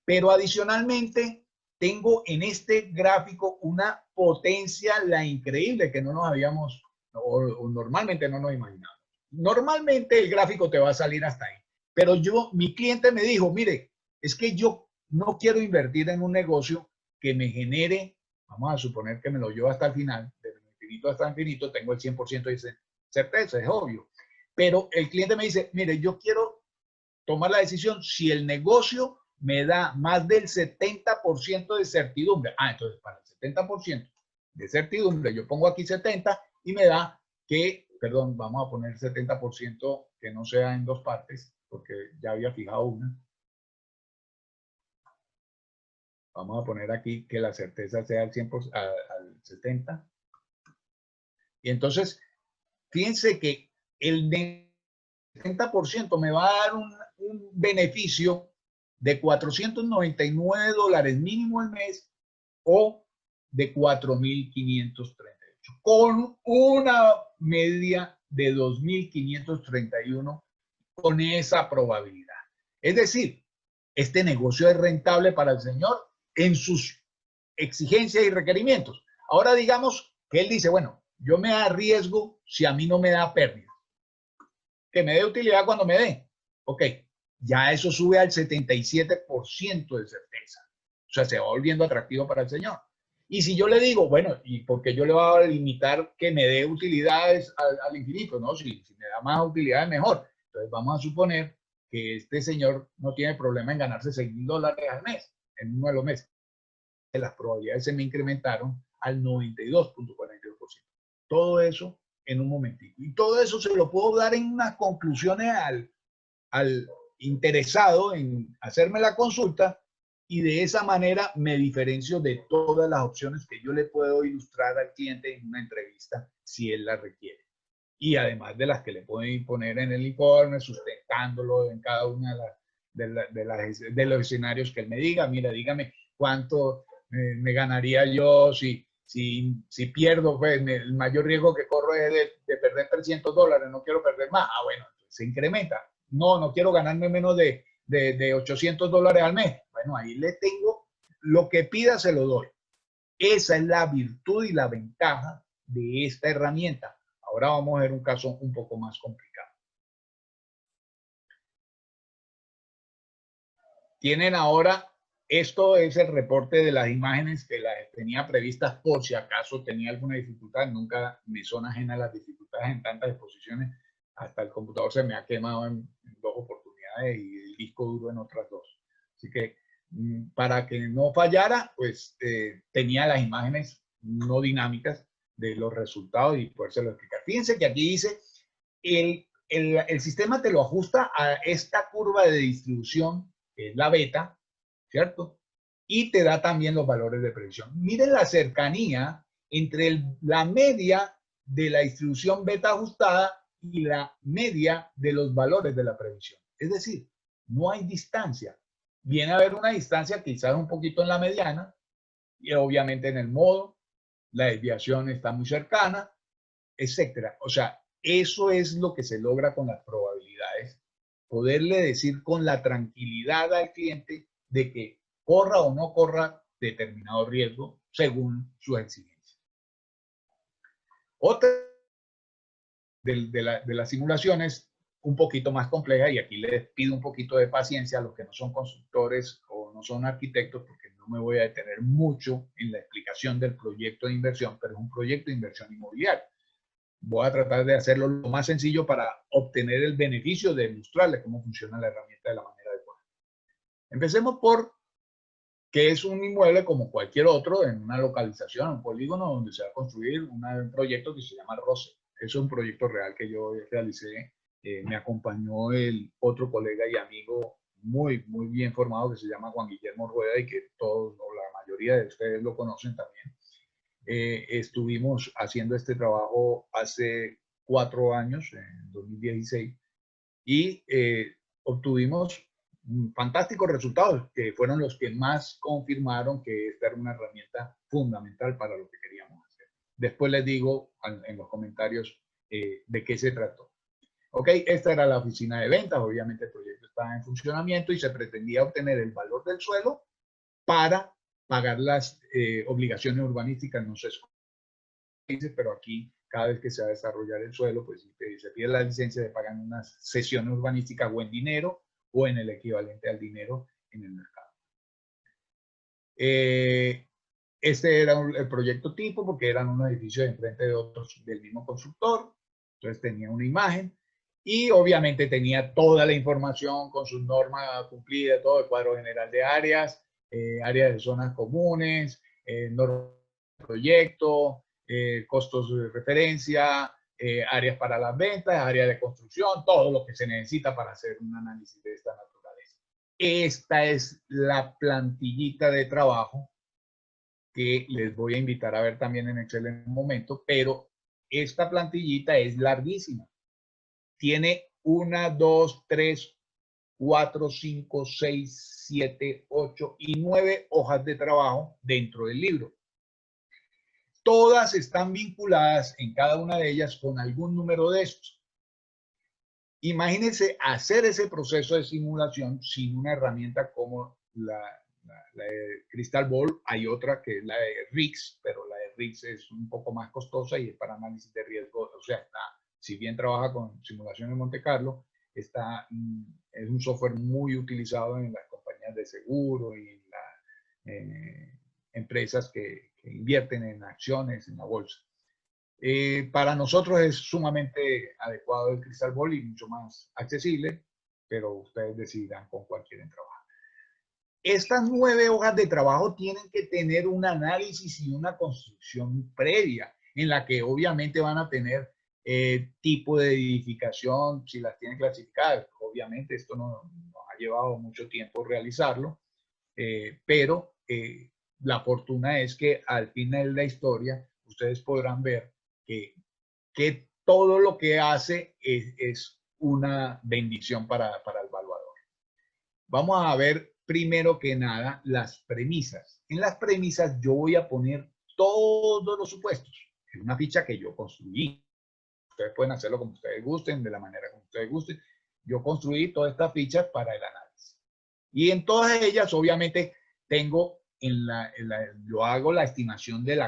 Pero adicionalmente, tengo en este gráfico una potencia, la increíble, que no nos habíamos, o normalmente no nos imaginamos. Normalmente el gráfico te va a salir hasta ahí. Pero mi cliente me dijo, mire, es que yo no quiero invertir en un negocio que me genere, vamos a suponer que me lo llevo hasta el final, de infinito hasta infinito, tengo el 100% de certeza, es obvio. Pero el cliente me dice, mire, yo quiero tomar la decisión si el negocio me da más del 70% de certidumbre. Entonces para el 70% de certidumbre, yo pongo aquí 70 y me da que, perdón, vamos a poner 70% que no sea en 2 partes, porque ya había fijado una. Vamos a poner aquí que la certeza sea al 100%, al 70. Y entonces, fíjense que el 70% me va a dar un beneficio de $499 mínimo al mes o de 4,538, con una media de 2,531 con esa probabilidad. Es decir, este negocio es rentable para el señor en sus exigencias y requerimientos. Ahora digamos que él dice, bueno, yo me arriesgo si a mí no me da pérdida. Que me dé utilidad cuando me dé. Ok, ya eso sube al 77% de certeza. O sea, se va volviendo atractivo para el señor. Y si yo le digo, bueno, ¿y por qué yo le voy a limitar que me dé utilidades al infinito? No, si me da más utilidades, mejor. Entonces vamos a suponer que este señor no tiene problema en ganarse $6,000 al mes, en uno de los meses. Las probabilidades se me incrementaron al 92,42%. Todo eso en un momentito. Y todo eso se lo puedo dar en unas conclusiones al interesado en hacerme la consulta, y de esa manera me diferencio de todas las opciones que yo le puedo ilustrar al cliente en una entrevista si él la requiere. Y además de las que le pueden poner en el informe, sustentándolo en cada una de los escenarios que él me diga. Mira, dígame cuánto me ganaría yo si pierdo, pues el mayor riesgo que corro es de perder $300, no quiero perder más. Bueno, se incrementa. No quiero ganarme menos de $800 al mes. Bueno, ahí le tengo, lo que pida se lo doy. Esa es la virtud y la ventaja de esta herramienta. Ahora vamos a ver un caso un poco más complicado. Tienen ahora, esto es el reporte de las imágenes que las tenía previstas por si acaso tenía alguna dificultad. Nunca me son ajenas las dificultades en tantas exposiciones. Hasta el computador se me ha quemado en 2 oportunidades y el disco duro en otras 2. Así que para que no fallara, pues tenía las imágenes no dinámicas de los resultados y podérselo explicar. Fíjense que aquí dice, el sistema te lo ajusta a esta curva de distribución, que es la beta, ¿cierto? Y te da también los valores de predicción. Miren la cercanía entre la media de la distribución beta ajustada y la media de los valores de la predicción. Es decir, no hay distancia. Viene a haber una distancia quizás un poquito en la mediana y obviamente en el modo, la desviación está muy cercana, etcétera. O sea, eso es lo que se logra con las probabilidades. Poderle decir con la tranquilidad al cliente de que corra o no corra determinado riesgo según sus exigencias. Otra de las simulaciones un poquito más compleja, y aquí les pido un poquito de paciencia a los que no son consultores o no son arquitectos, porque no me voy a detener mucho en la explicación del proyecto de inversión, pero es un proyecto de inversión inmobiliaria. Voy a tratar de hacerlo lo más sencillo para obtener el beneficio de mostrarles cómo funciona la herramienta de la manera adecuada. Empecemos por que es un inmueble como cualquier otro en una localización, un polígono donde se va a construir un proyecto que se llama ROCE. Eso es un proyecto real que yo realicé Me acompañó el otro colega y amigo muy bien formado que se llama Juan Guillermo Rueda y que todos o la mayoría de ustedes lo conocen también. Estuvimos haciendo este trabajo hace 4 años, en 2016, y obtuvimos fantásticos resultados que fueron los que más confirmaron que esta era una herramienta fundamental para lo que queríamos hacer. Después les digo en los comentarios de qué se trató. Ok, esta era la oficina de ventas. Obviamente el proyecto estaba en funcionamiento y se pretendía obtener el valor del suelo para pagar las obligaciones urbanísticas. No sé si pero aquí cada vez que se va a desarrollar el suelo, pues se pide la licencia de pagar unas sesiones urbanísticas o en dinero o en el equivalente al dinero en el mercado. Este era el proyecto tipo porque eran unos edificios enfrente de otros del mismo constructor. Entonces tenía una imagen y obviamente tenía toda la información con sus normas cumplidas, todo el cuadro general de áreas, áreas de zonas comunes, normas de proyecto, costos de referencia, áreas para las ventas, áreas de construcción, todo lo que se necesita para hacer un análisis de esta naturaleza. Esta es la plantillita de trabajo que les voy a invitar a ver también en Excel en un momento, pero esta plantillita es larguísima. Tiene 1, 2, 3, 4, 5, 6, 7, 8 y 9 hojas de trabajo dentro del libro. Todas están vinculadas en cada una de ellas con algún número de estos. Imagínense hacer ese proceso de simulación sin una herramienta como la de Crystal Ball. Hay otra que es la de RIX, pero la de RIX es un poco más costosa y es para análisis de riesgo. O sea, si bien trabaja con simulación en Monte Carlo, es un software muy utilizado en las compañías de seguro y en las empresas que invierten en acciones en la bolsa. Para nosotros es sumamente adecuado el Crystal Ball y mucho más accesible, pero ustedes decidirán con cuál quieren trabajar. Estas 9 hojas de trabajo tienen que tener un análisis y una construcción previa, en la que obviamente van a tener tipo de edificación, si las tienen clasificadas. Obviamente esto nos ha llevado mucho tiempo realizarlo, pero la fortuna es que al final de la historia ustedes podrán ver que todo lo que hace es una bendición para el evaluador. Vamos a ver primero que nada las premisas. En las premisas yo voy a poner todos los supuestos. Es una ficha que yo construí. Ustedes pueden hacerlo como ustedes gusten, de la manera como ustedes gusten. Yo construí todas estas fichas para el análisis. Y en todas ellas, obviamente, tengo yo hago la estimación del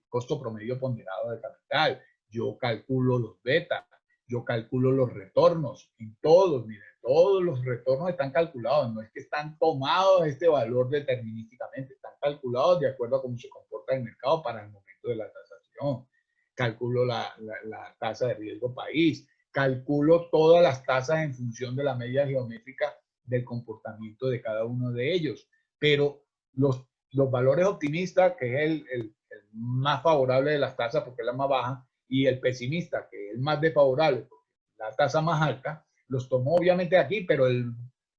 costo promedio ponderado de capital. Yo calculo los beta, yo calculo los retornos. En todos, miren, todos los retornos están calculados. No es que están tomados este valor determinísticamente, están calculados de acuerdo a cómo se comporta el mercado para el momento de la tasación. Calculo la tasa de riesgo país, calculo todas las tasas en función de la media geométrica del comportamiento de cada uno de ellos. Pero los valores optimistas, que es el más favorable de las tasas porque es la más baja, y el pesimista, que es el más desfavorable porque la tasa más alta, los tomo obviamente aquí, pero el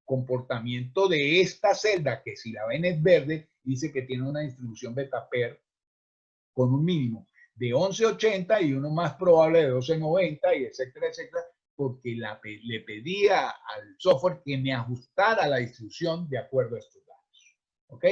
comportamiento de esta celda, que si la ven es verde, dice que tiene una distribución beta-per con un mínimo de 11.80 y uno más probable de 12.90 y etcétera, etcétera, porque le pedía al software que me ajustara la distribución de acuerdo a estos datos. ¿Ok?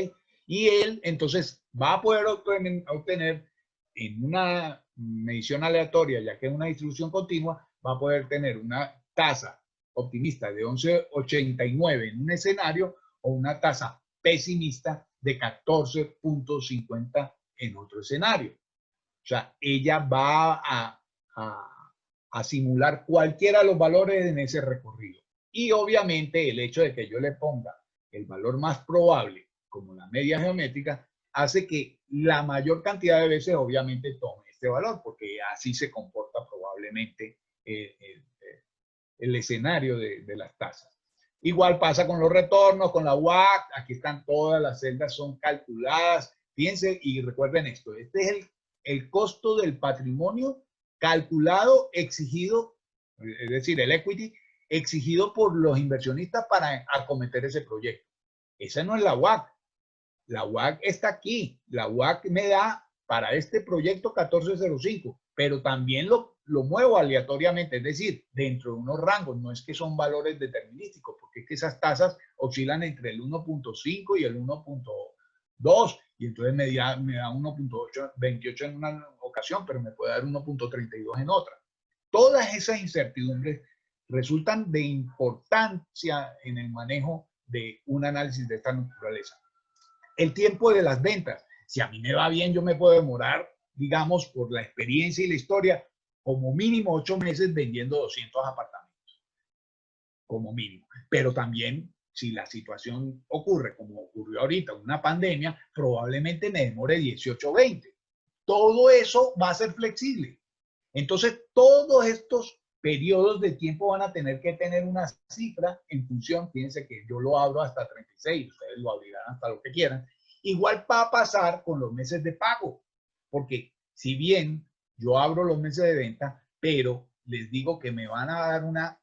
Y él entonces va a poder obtener en una medición aleatoria, ya que es una distribución continua, va a poder tener una tasa optimista de 11.89 en un escenario o una tasa pesimista de 14.50 en otro escenario. O sea, ella va a simular cualquiera de los valores en ese recorrido. Y obviamente el hecho de que yo le ponga el valor más probable como la media geométrica hace que la mayor cantidad de veces obviamente tome este valor, porque así se comporta probablemente el escenario de las tasas. Igual pasa con los retornos, con la WACC. Aquí están todas las celdas, son calculadas. Fíjense y recuerden esto, este es el costo del patrimonio calculado, exigido es decir, el equity exigido por los inversionistas para acometer ese proyecto. Esa no es la UAC. La UAC está aquí. La UAC me da para este proyecto 1405, pero también lo muevo aleatoriamente, es decir, dentro de unos rangos. No es que son valores determinísticos, porque es que esas tasas oscilan entre el 1.5 y el 1.2, y entonces me da 1.28 en una ocasión, pero me puede dar 1.32 en otra. Todas esas incertidumbres resultan de importancia en el manejo de un análisis de esta naturaleza. El tiempo de las ventas. Si a mí me va bien, yo me puedo demorar, digamos, por la experiencia y la historia, como mínimo 8 meses vendiendo 200 apartamentos. Como mínimo. Pero también, si la situación ocurre, como ocurrió ahorita, una pandemia, probablemente me demore 18 o 20. Todo eso va a ser flexible. Entonces, todos estos periodos de tiempo van a tener que tener una cifra en función, fíjense que yo lo abro hasta 36, ustedes lo abrirán hasta lo que quieran. Igual va a pasar con los meses de pago, porque si bien yo abro los meses de venta, pero les digo que me van a dar una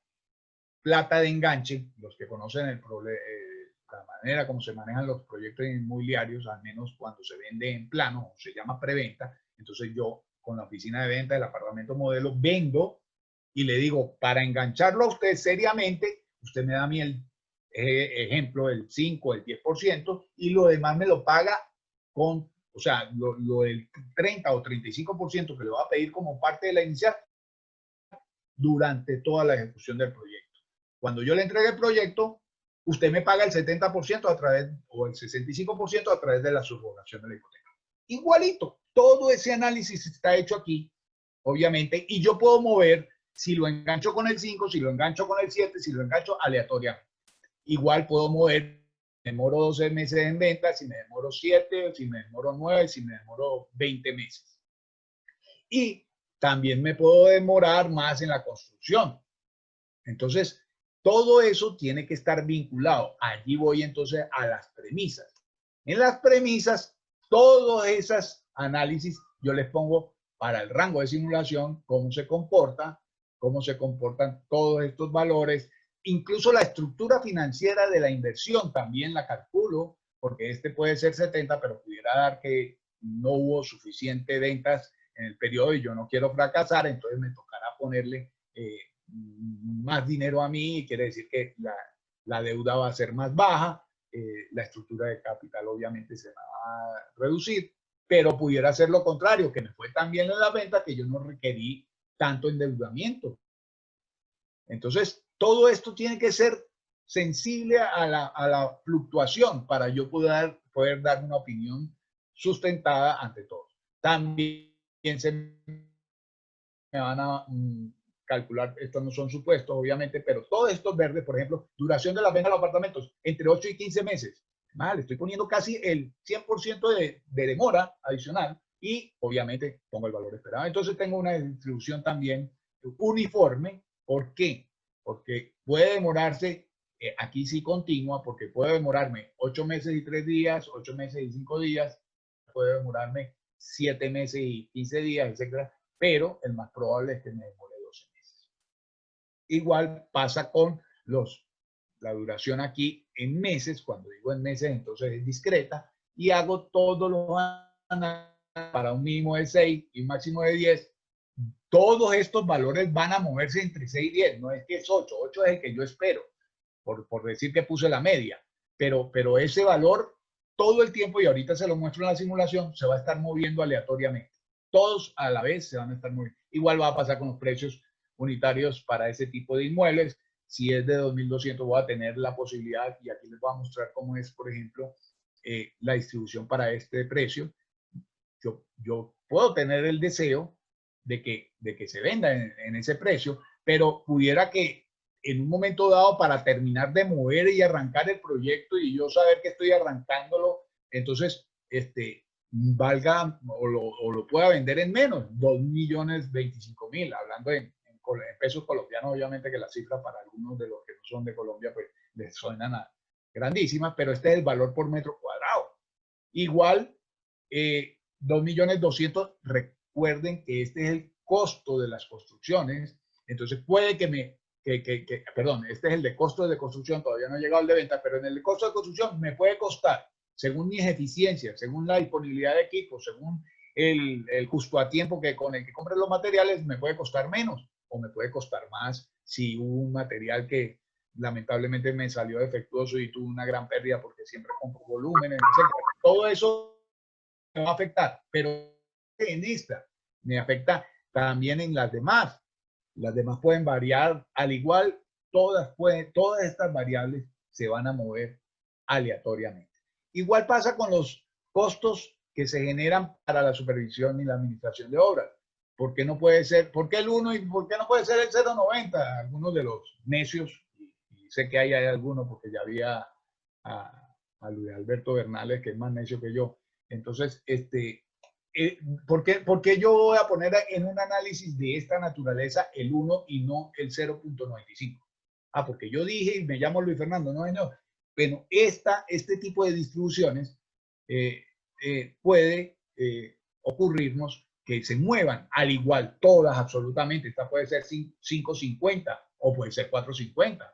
plata de enganche, los que conocen la manera como se manejan los proyectos inmobiliarios, al menos cuando se vende en plano, se llama preventa, entonces yo con la oficina de venta del apartamento modelo vendo y le digo, para engancharlo a usted seriamente, usted me da a mí el ejemplo, el 5, el 10%, y lo demás me lo paga con, o sea, lo del 30 o 35% que le va a pedir como parte de la inicial durante toda la ejecución del proyecto. Cuando yo le entregue el proyecto, usted me paga el 70% a través, o el 65% a través de la subrogación de la hipoteca. Igualito, todo ese análisis está hecho aquí, obviamente, y yo puedo mover si lo engancho con el 5, si lo engancho con el 7, si lo engancho aleatoriamente. Igual puedo mover, me demoro 12 meses en venta, si me demoro 7, si me demoro 9, si me demoro 20 meses. Y también me puedo demorar más en la construcción. Entonces, todo eso tiene que estar vinculado. Allí voy entonces a las premisas. En las premisas, todos esos análisis yo les pongo para el rango de simulación, cómo se comportan todos estos valores, incluso la estructura financiera de la inversión también la calculo, porque este puede ser 70, pero pudiera dar que no hubo suficiente ventas en el periodo y yo no quiero fracasar, entonces me tocará ponerle más dinero a mí y quiere decir que la deuda va a ser más baja, la estructura de capital obviamente se va a reducir, pero pudiera ser lo contrario, que me fue tan bien en la venta que yo no requerí tanto endeudamiento. Entonces, todo esto tiene que ser sensible a la fluctuación para yo poder dar una opinión sustentada ante todo. También se me van a calcular, estos no son supuestos, obviamente, pero todos estos verdes, por ejemplo, duración de la venta de los apartamentos, entre 8 y 15 meses. Le estoy poniendo casi el 100% de demora adicional y obviamente pongo el valor esperado. Entonces tengo una distribución también uniforme. ¿Por qué? Porque puede demorarse, aquí sí continua, porque puede demorarme 8 meses y 3 días, 8 meses y 5 días, puede demorarme 7 meses y 15 días, etcétera, pero el más probable es que me demore 12 meses. Igual pasa con la duración aquí en meses. Cuando digo en meses, entonces es discreta, y hago todos los análisis para un mínimo de 6 y un máximo de 10. Todos estos valores van a moverse entre 6 y 10, no es que es 8, 8 es el que yo espero, por decir que puse la media, pero ese valor todo el tiempo, y ahorita se lo muestro en la simulación, se va a estar moviendo aleatoriamente. Todos a la vez se van a estar moviendo. Igual va a pasar con los precios unitarios para ese tipo de inmuebles. Si es de 2.200, voy a tener la posibilidad, y aquí les voy a mostrar cómo es, por ejemplo, la distribución para este precio. Yo puedo tener el deseo de que se venda en ese precio, pero pudiera que en un momento dado, para terminar de mover y arrancar el proyecto y yo saber que estoy arrancándolo, entonces valga o lo pueda vender en menos, 2.025.000, hablando en pesos colombianos, obviamente que las cifras para algunos de los que no son de Colombia pues les suenan grandísimas, pero este es el valor por metro cuadrado. Igual, 2.200.000, recuerden que este es el costo de las construcciones, Entonces puede perdón, este es el de costo de construcción, todavía no ha llegado el de venta, pero en el de costo de construcción me puede costar, según mis eficiencias, según la disponibilidad de equipo, según el justo a tiempo con el que compre los materiales, me puede costar menos o me puede costar más si hubo un material que lamentablemente me salió defectuoso y tuve una gran pérdida porque siempre compro volúmenes, etc. Todo eso me va a afectar, pero en esta me afecta también en las demás. Las demás pueden variar, al igual todas estas variables se van a mover aleatoriamente. Igual pasa con los costos que se generan para la supervisión y la administración de obras. ¿Por qué no puede ser, por qué el 1 y por qué no puede ser el 0,90? Algunos de los necios, y sé que hay algunos porque ya había a Luis Alberto Bernales, que es más necio que yo. Entonces, ¿por qué yo voy a poner en un análisis de esta naturaleza el 1 y no el 0,95? Ah, porque yo dije y me llamo Luis Fernando, no, no. Bueno, este tipo de distribuciones puede ocurrirnos que se muevan al igual todas absolutamente. Esta puede ser 5,50 o puede ser 4,50.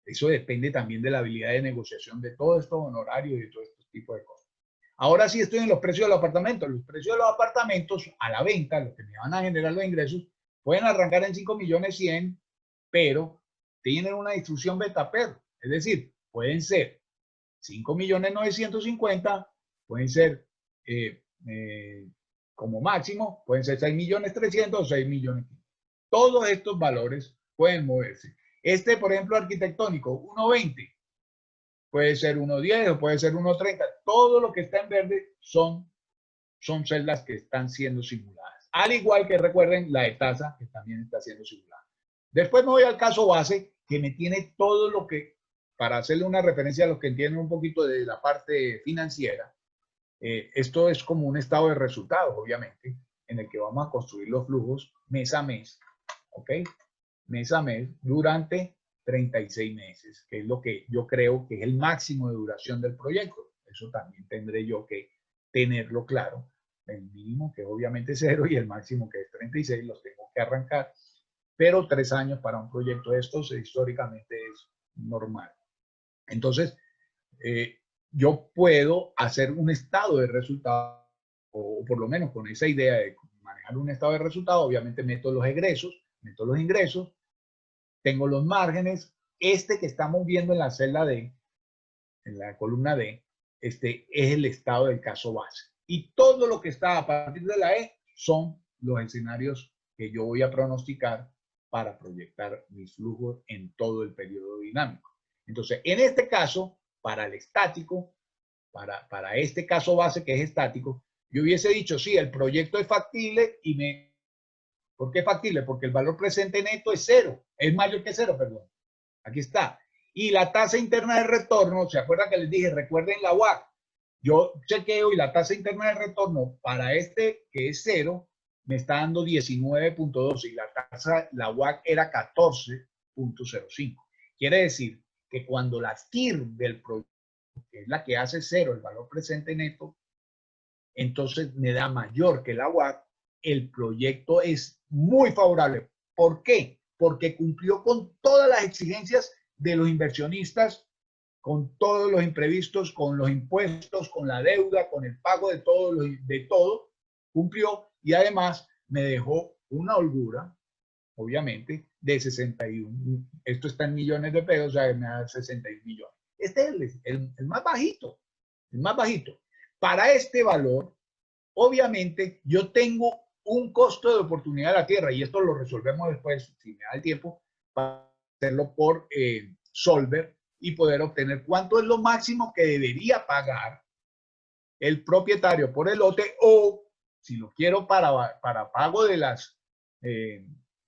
Eso depende también de la habilidad de negociación de todos estos honorarios y de todo este tipo de cosas. Ahora sí estoy en los precios de los apartamentos. Los precios de los apartamentos a la venta, los que me van a generar los ingresos, pueden arrancar en 5.100.000, pero tienen una distribución beta-per. Es decir, pueden ser 5.950.000, pueden ser como máximo, pueden ser 6.300.000 o 6.000.000. Todos estos valores pueden moverse. Por ejemplo, arquitectónico, 1.20. Puede ser 1.10 o puede ser 1.30. Todo lo que está en verde son celdas que están siendo simuladas. Al igual que recuerden la de tasa, que también está siendo simulada. Después me voy al caso base, que me tiene todo lo que, para hacerle una referencia a los que entienden un poquito de la parte financiera, esto es como un estado de resultados, obviamente, en el que vamos a construir los flujos mes a mes, ¿ok? Mes a mes, durante 36 meses, que es lo que yo creo que es el máximo de duración del proyecto. Eso también tendré yo que tenerlo claro. El mínimo, que es obviamente 0, y el máximo, que es 36, los tengo que arrancar. Pero 3 años para un proyecto de estos históricamente es normal. Entonces, yo puedo hacer un estado de resultados, o por lo menos con esa idea de manejar un estado de resultados. Obviamente meto los egresos, meto los ingresos, tengo los márgenes. Este que estamos viendo en la celda D, en la columna D, es el estado del caso base. Y todo lo que está a partir de la E son los escenarios que yo voy a pronosticar para proyectar mis flujos en todo el periodo dinámico. Entonces, en este caso, para el estático, para este caso base que es estático, yo hubiese dicho, sí, el proyecto es factible ¿Por qué factible? Porque el valor presente neto es 0, es mayor que 0, perdón. Aquí está. Y la tasa interna de retorno, ¿se acuerdan que les dije? Recuerden la WACC. Yo chequeo y la tasa interna de retorno para este, que es 0, me está dando 19.2 y la WACC era 14.05. Quiere decir que cuando la TIR del proyecto, que es la que hace 0, el valor presente neto, entonces me da mayor que la WACC, el proyecto es muy favorable. ¿Por qué? Porque cumplió con todas las exigencias de los inversionistas, con todos los imprevistos, con los impuestos, con la deuda, con el pago de todo, cumplió, y además me dejó una holgura, obviamente, de 61. Esto está en millones de pesos, o sea, me da 61 millones. Este es el más bajito, el más bajito. Para este valor, obviamente, yo tengo un costo de oportunidad de la tierra, y esto lo resolvemos después, si me da el tiempo, para hacerlo por Solver y poder obtener cuánto es lo máximo que debería pagar el propietario por el lote, o si lo quiero para pago de las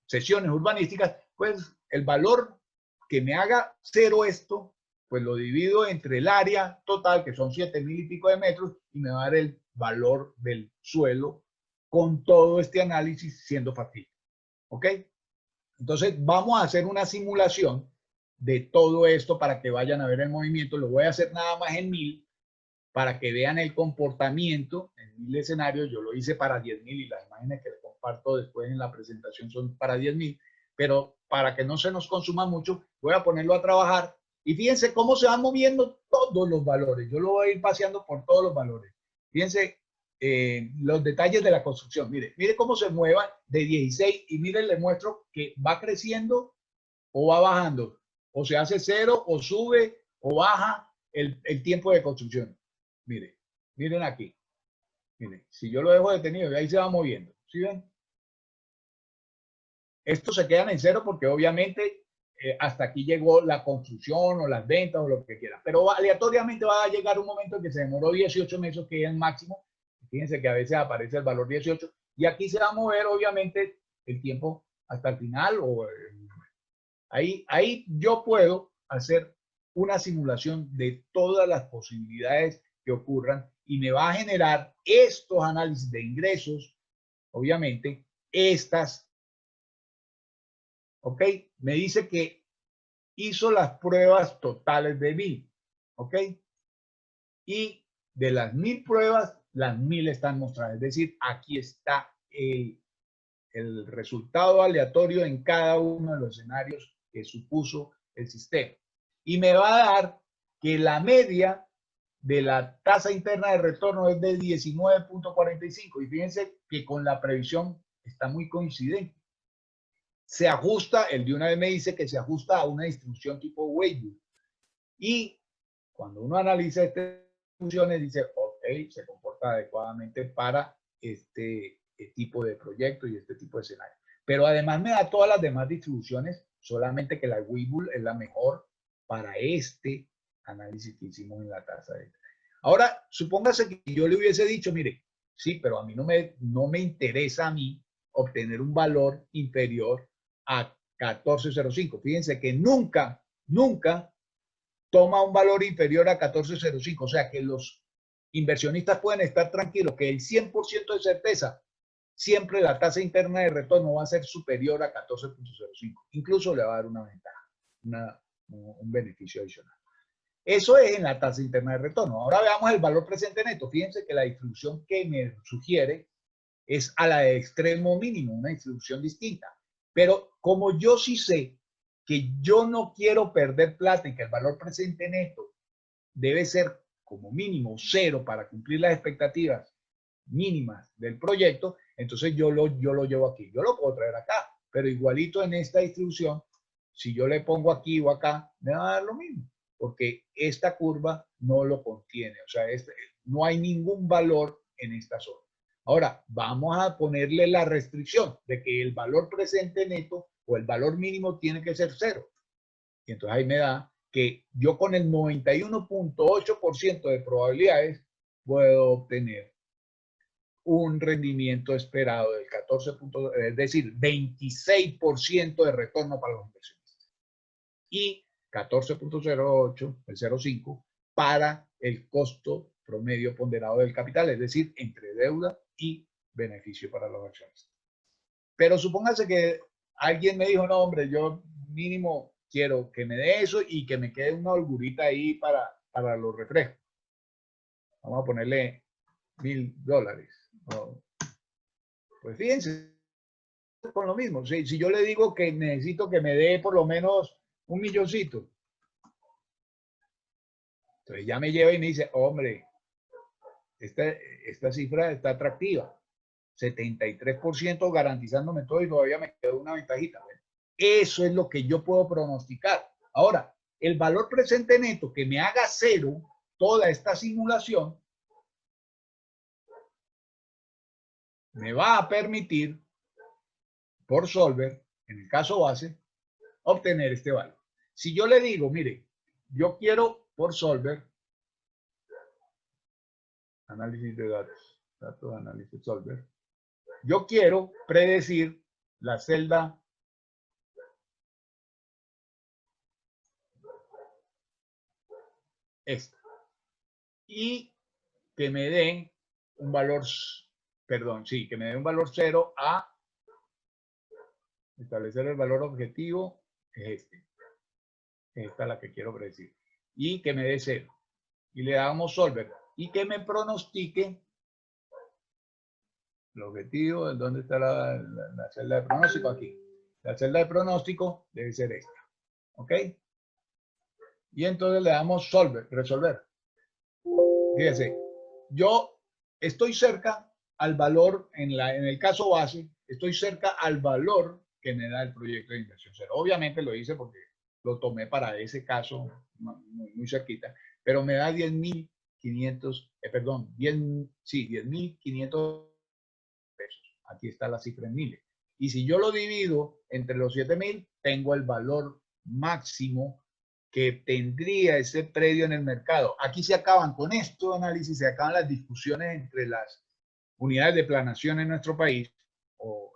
sesiones urbanísticas, pues el valor que me haga 0 esto, pues lo divido entre el área total, que son 7.000 y pico de metros, y me va a dar el valor del suelo con todo este análisis siendo factible. ¿Ok? Entonces vamos a hacer una simulación de todo esto para que vayan a ver el movimiento. Lo voy a hacer nada más en 1000 para que vean el comportamiento en 1000 escenarios. Yo lo hice para 10.000 y las imágenes que les comparto después en la presentación son para 10.000, pero para que no se nos consuma mucho, voy a ponerlo a trabajar. Y fíjense cómo se van moviendo todos los valores. Yo lo voy a ir paseando por todos los valores. Fíjense los detalles de la construcción. Mire cómo se mueva de 16 y miren, le muestro que va creciendo o va bajando. O se hace cero, o sube, o baja el tiempo de construcción. Miren aquí. Miren, si yo lo dejo detenido, ahí se va moviendo. ¿Sí ven? Estos se quedan en cero porque obviamente hasta aquí llegó la construcción o las ventas o lo que quiera. Pero aleatoriamente va a llegar un momento en que se demoró 18 meses, que es el máximo. Fíjense que a veces aparece el valor 18 y aquí se va a mover obviamente el tiempo hasta el final. Ahí yo puedo hacer una simulación de todas las posibilidades que ocurran y me va a generar estos análisis de ingresos, obviamente, ¿ok? Me dice que hizo las pruebas totales de 1000, ¿ok? Y de las 1000 pruebas, las 1000 están mostradas. Es decir, aquí está el resultado aleatorio en cada uno de los escenarios que supuso el sistema. Y me va a dar que la media de la tasa interna de retorno es de 19.45. Y fíjense que con la previsión está muy coincidente. Se ajusta, el de una vez me dice que se ajusta a una distribución tipo Weibull. Y cuando uno analiza estas distribuciones, dice, ok, se comporta adecuadamente para este tipo de proyecto y este tipo de escenario. Pero además me da todas las demás distribuciones, solamente que la Weibull es la mejor para este análisis que hicimos en la tasa de interés. Ahora, supóngase que yo le hubiese dicho, mire, sí, pero a mí no me interesa a mí obtener un valor inferior a 14.05. Fíjense que nunca toma un valor inferior a 14.05. O sea que los inversionistas pueden estar tranquilos que el 100% de certeza, siempre la tasa interna de retorno va a ser superior a 14.05. Incluso le va a dar una ventaja, un beneficio adicional. Eso es en la tasa interna de retorno. Ahora veamos el valor presente neto. Fíjense que la distribución que me sugiere es a la de extremo mínimo, una distribución distinta. Pero como yo sí sé que yo no quiero perder plata y que el valor presente neto debe ser como mínimo cero para cumplir las expectativas mínimas del proyecto, entonces yo lo llevo aquí. Yo lo puedo traer acá, pero igualito en esta distribución, si yo le pongo aquí o acá, me va a dar lo mismo, porque esta curva no lo contiene. O sea, no hay ningún valor en esta zona. Ahora, vamos a ponerle la restricción de que el valor presente neto o el valor mínimo tiene que ser cero. Y entonces ahí me da que yo con el 91.8% de probabilidades puedo obtener un rendimiento esperado del 14, es decir, 26% de retorno para los inversionistas. Y 14.08, el 0.5, para el costo promedio ponderado del capital, es decir, entre deuda y beneficio para los accionistas. Pero supóngase que alguien me dijo, no, hombre, yo mínimo quiero que me dé eso y que me quede una holgurita ahí para los refrescos. Vamos a ponerle $1000. Pues fíjense, con lo mismo. Si yo le digo que necesito que me dé por lo menos $1 milloncito, entonces ya me lleva y me dice, hombre, esta cifra está atractiva. 73% garantizándome todo y todavía me quedó una ventajita. Eso es lo que yo puedo pronosticar. Ahora, el valor presente neto que me haga cero toda esta simulación me va a permitir, por Solver, en el caso base, obtener este valor. Si yo le digo, mire, yo quiero por Solver, análisis de datos, análisis Solver, yo quiero predecir la celda esta y que me dé un valor, perdón, sí, que me dé un valor cero a establecer el valor objetivo, es este. Esta es la que quiero predecir. Y que me dé cero. Y le damos Solver. Y que me pronostique el objetivo. ¿Dónde está la celda de pronóstico? Aquí. La celda de pronóstico debe ser esta. ¿Ok? Y entonces le damos resolver. Fíjese, yo estoy cerca al valor, en el caso base, estoy cerca al valor que me da el proyecto de inversión cero. Obviamente lo hice porque lo tomé para ese caso muy cerquita, pero me da 10.500, perdón, 10.500 pesos. Aquí está la cifra en miles. Y si yo lo divido entre los 7.000, tengo el valor máximo que tendría ese predio en el mercado. Aquí se acaban, con esto análisis, se acaban las discusiones entre las unidades de planación en nuestro país o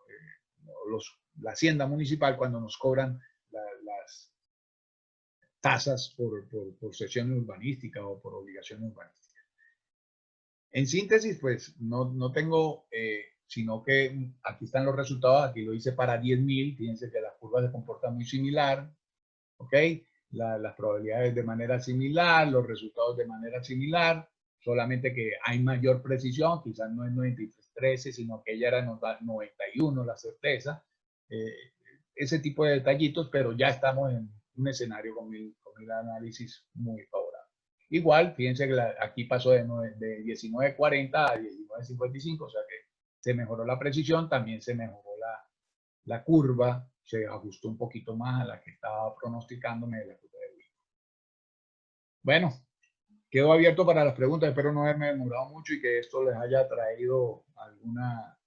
la hacienda municipal cuando nos cobran las tasas por sesión urbanística o por obligación urbanística. En síntesis, pues no tengo, sino que aquí están los resultados, aquí lo hice para 10.000, fíjense que las curvas se comportan muy similar, ¿ok? Las probabilidades de manera similar, los resultados de manera similar, solamente que hay mayor precisión, quizás no es 93.13, sino que ya era 91 la certeza, ese tipo de detallitos, pero ya estamos en un escenario con el análisis muy favorable. Igual, fíjense que aquí pasó de 19.40 a 19.55, o sea que se mejoró la precisión, también se mejoró la curva, se ajustó un poquito más a la que estaba pronosticándome de la curva de Willis. Bueno, quedo abierto para las preguntas, espero no haberme demorado mucho y que esto les haya traído alguna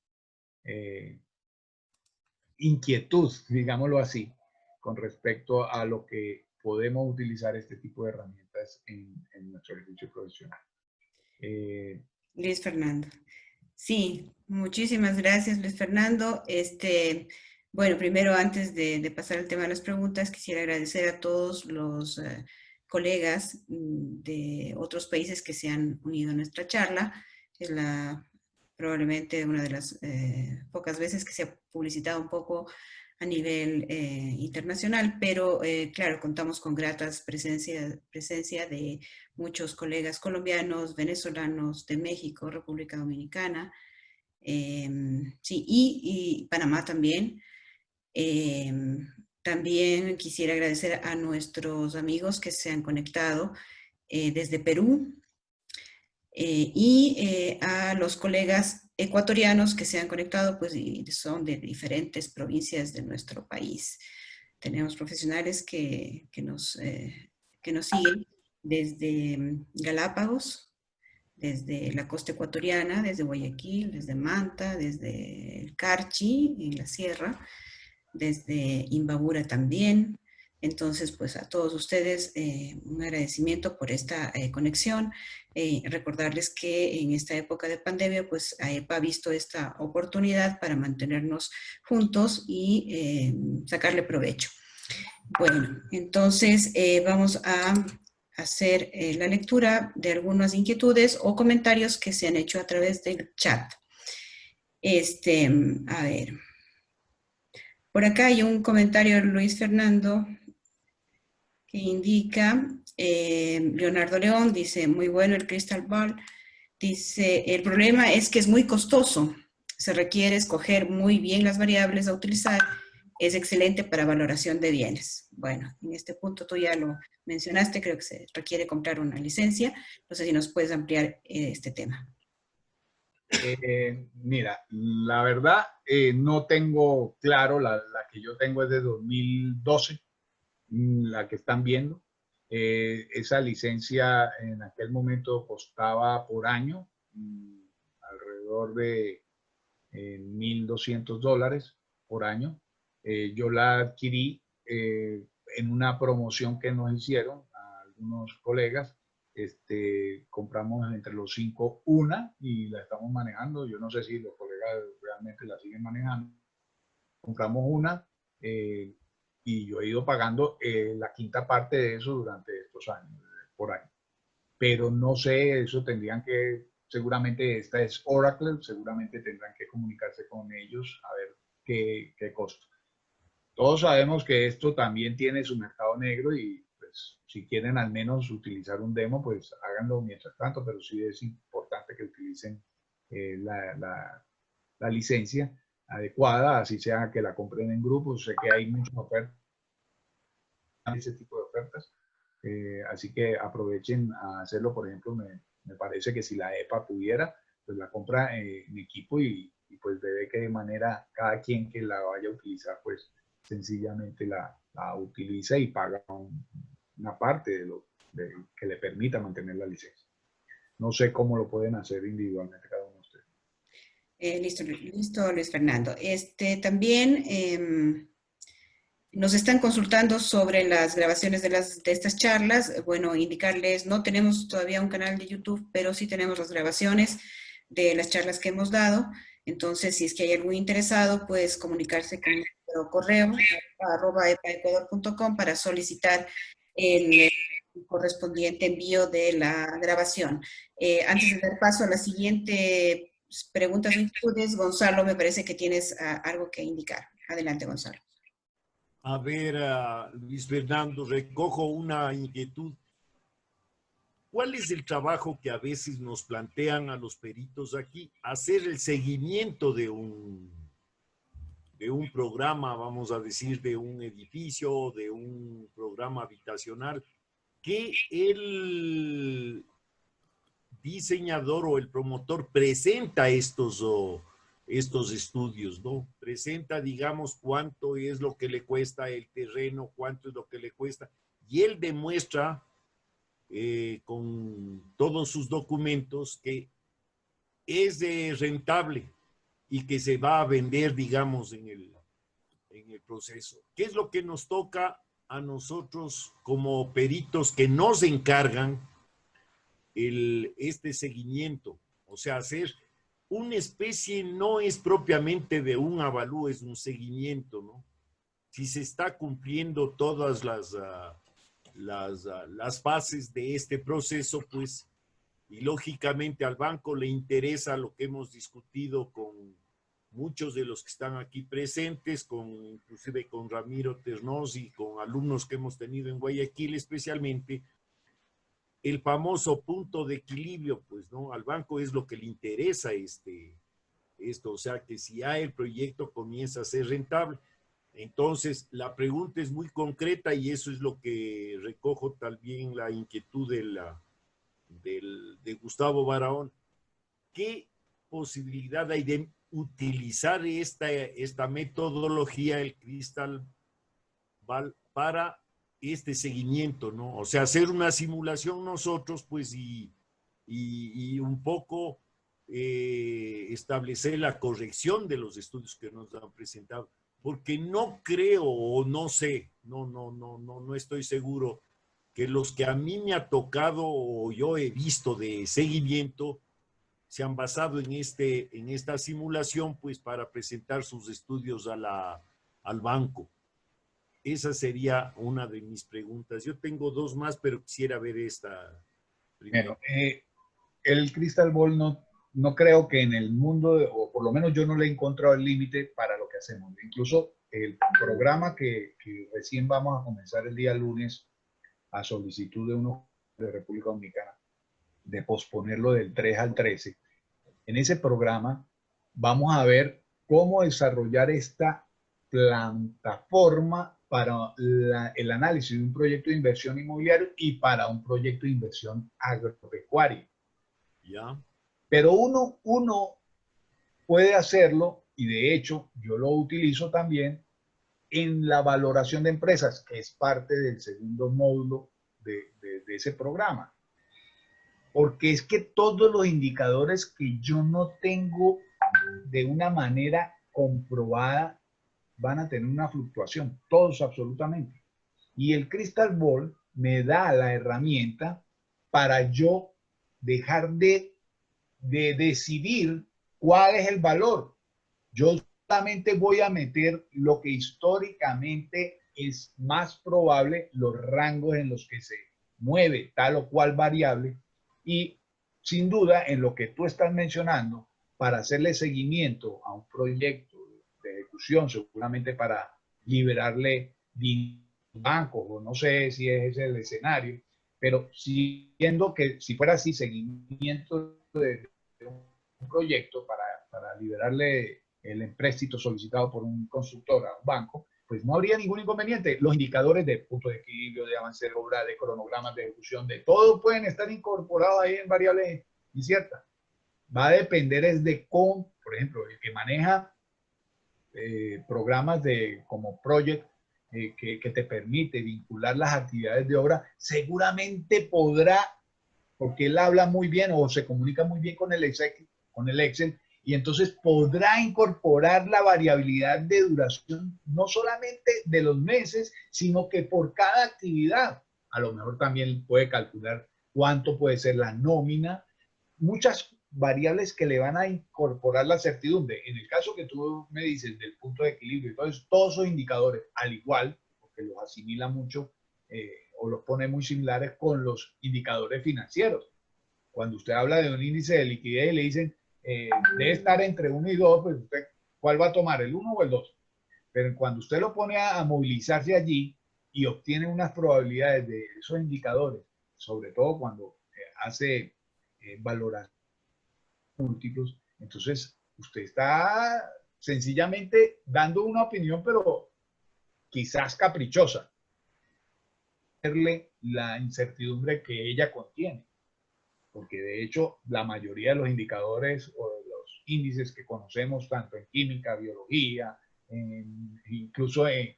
inquietud, digámoslo así, con respecto a lo que podemos utilizar este tipo de herramientas en nuestro ejercicio profesional. Luis Fernando. Sí, muchísimas gracias, Luis Fernando. Bueno, primero, antes de pasar al tema de las preguntas, quisiera agradecer a todos los colegas de otros países que se han unido a nuestra charla. Es probablemente una de las pocas veces que se ha publicitado un poco a nivel internacional, pero claro, contamos con gratas presencia de muchos colegas colombianos, venezolanos, de México, República Dominicana, sí, y Panamá también. También quisiera agradecer a nuestros amigos que se han conectado desde Perú y a los colegas ecuatorianos que se han conectado, pues y son de diferentes provincias de nuestro país. Tenemos profesionales que nos siguen desde Galápagos, desde la costa ecuatoriana, desde Guayaquil, desde Manta, desde el Carchi, en la sierra, desde Imbabura también. Entonces, pues a todos ustedes un agradecimiento por esta conexión. Recordarles que en esta época de pandemia, pues AEPA ha visto esta oportunidad para mantenernos juntos y sacarle provecho. Bueno, entonces vamos a hacer la lectura de algunas inquietudes o comentarios que se han hecho a través del chat. A ver. Por acá hay un comentario de Luis Fernando que indica, Leonardo León dice, muy bueno el Crystal Ball. Dice, el problema es que es muy costoso. Se requiere escoger muy bien las variables a utilizar. Es excelente para valoración de bienes. Bueno, en este punto tú ya lo mencionaste, creo que se requiere comprar una licencia. No sé si nos puedes ampliar este tema. Mira, la verdad no tengo claro, la que yo tengo es de 2012, la que están viendo. Esa licencia en aquel momento costaba por año alrededor de $1,200 por año. Yo la adquirí en una promoción que nos hicieron a algunos colegas. Compramos entre los 5 una y la estamos manejando. Yo no sé si los colegas realmente la siguen manejando. Compramos una y yo he ido pagando la quinta parte de eso durante estos años, por año. Pero no sé, eso tendrían que, seguramente esta es Oracle, seguramente tendrán que comunicarse con ellos a ver qué costo. Todos sabemos que esto también tiene su mercado negro y pues si quieren al menos utilizar un demo, pues háganlo mientras tanto, pero sí es importante que utilicen la licencia. adecuada, así sea que la compren en grupos. Sé que hay muchas ofertas, ese tipo de ofertas, así que aprovechen a hacerlo. Por ejemplo, me parece que si la EPA pudiera, pues la compra en equipo y pues ve que de manera cada quien que la vaya a utilizar, pues sencillamente la utiliza y paga una parte que le permita mantener la licencia. No sé cómo lo pueden hacer individualmente cada uno de ustedes. Listo, Luis Fernando. También nos están consultando sobre las grabaciones de estas charlas. Bueno, indicarles, no tenemos todavía un canal de YouTube, pero sí tenemos las grabaciones de las charlas que hemos dado. Entonces, si es que hay algún interesado, puedes comunicarse con nuestro correo @epaecuador.com para solicitar el correspondiente envío de la grabación. Antes de dar paso a la siguiente preguntas o inquietudes, Gonzalo, me parece que tienes algo que indicar. Adelante, Gonzalo. A ver, Luis Fernando, recojo una inquietud. ¿Cuál es el trabajo que a veces nos plantean a los peritos aquí? Hacer el seguimiento de un programa, vamos a decir, de un edificio, de un programa habitacional, que el diseñador o el promotor presenta estos estudios, ¿no? Presenta, digamos, cuánto es lo que le cuesta el terreno, cuánto es lo que le cuesta, y él demuestra con todos sus documentos que es rentable y que se va a vender, digamos, en el proceso. ¿Qué es lo que nos toca a nosotros como peritos que nos encargan este seguimiento? O sea, hacer una especie, no es propiamente de un avalúo, es un seguimiento, ¿no? Si se está cumpliendo todas las fases de este proceso, pues, y lógicamente al banco le interesa lo que hemos discutido con muchos de los que están aquí presentes, inclusive con Ramiro Ternos y con alumnos que hemos tenido en Guayaquil especialmente, el famoso punto de equilibrio, pues, ¿no? Al banco es lo que le interesa esto, o sea, que si ya el proyecto comienza a ser rentable. Entonces, la pregunta es muy concreta y eso es lo que recojo también la inquietud de Gustavo Barahona. ¿Qué posibilidad hay de utilizar esta metodología, el Crystal Ball, para este seguimiento, ¿no? O sea, hacer una simulación nosotros, pues, y un poco establecer la corrección de los estudios que nos han presentado, porque no creo o no sé, no estoy seguro que los que a mí me ha tocado o yo he visto de seguimiento se han basado en esta simulación, pues, para presentar sus estudios al banco. Esa sería una de mis preguntas. Yo tengo dos más, pero quisiera ver esta primero. Bueno, el Crystal Ball no creo que en el mundo, o por lo menos yo no le he encontrado el límite para lo que hacemos. Incluso el programa que recién vamos a comenzar el día lunes a solicitud de uno de República Dominicana, de posponerlo del 3 al 13, en ese programa vamos a ver cómo desarrollar esta plataforma para el análisis de un proyecto de inversión inmobiliario y para un proyecto de inversión agropecuaria. ¿Ya? Pero uno puede hacerlo, y de hecho yo lo utilizo también en la valoración de empresas, que es parte del segundo módulo de ese programa. Porque es que todos los indicadores que yo no tengo de una manera comprobada van a tener una fluctuación, todos absolutamente. Y el Crystal Ball me da la herramienta para yo dejar de decidir cuál es el valor. Yo solamente voy a meter lo que históricamente es más probable, los rangos en los que se mueve tal o cual variable, y sin duda en lo que tú estás mencionando, para hacerle seguimiento a un proyecto de ejecución, seguramente para liberarle bancos, o no sé si es ese el escenario, pero siendo que si fuera así, seguimiento de un proyecto para liberarle el empréstito solicitado por un constructor a un banco, pues no habría ningún inconveniente. Los indicadores de punto de equilibrio, de avance de obra, de cronogramas de ejecución, de todo pueden estar incorporados ahí en variables inciertas. Va a depender es de cómo, por ejemplo, el que maneja programas como Project, que te permite vincular las actividades de obra, seguramente podrá, porque él habla muy bien o se comunica muy bien con el Excel, y entonces podrá incorporar la variabilidad de duración, no solamente de los meses, sino que por cada actividad. A lo mejor también puede calcular cuánto puede ser la nómina, muchas variables que le van a incorporar la certidumbre. En el caso que tú me dices del punto de equilibrio y todo eso, todos esos indicadores, al igual, porque los asimila mucho o los pone muy similares con los indicadores financieros. Cuando usted habla de un índice de liquidez y le dicen debe estar entre 1 y 2, pues usted, ¿cuál va a tomar? ¿El 1 o el 2? Pero cuando usted lo pone a movilizarse allí y obtiene unas probabilidades de esos indicadores, sobre todo cuando hace valoración múltiplos, entonces usted está sencillamente dando una opinión, pero quizás caprichosa, la incertidumbre que ella contiene, porque de hecho la mayoría de los indicadores o de los índices que conocemos, tanto en química, biología, incluso en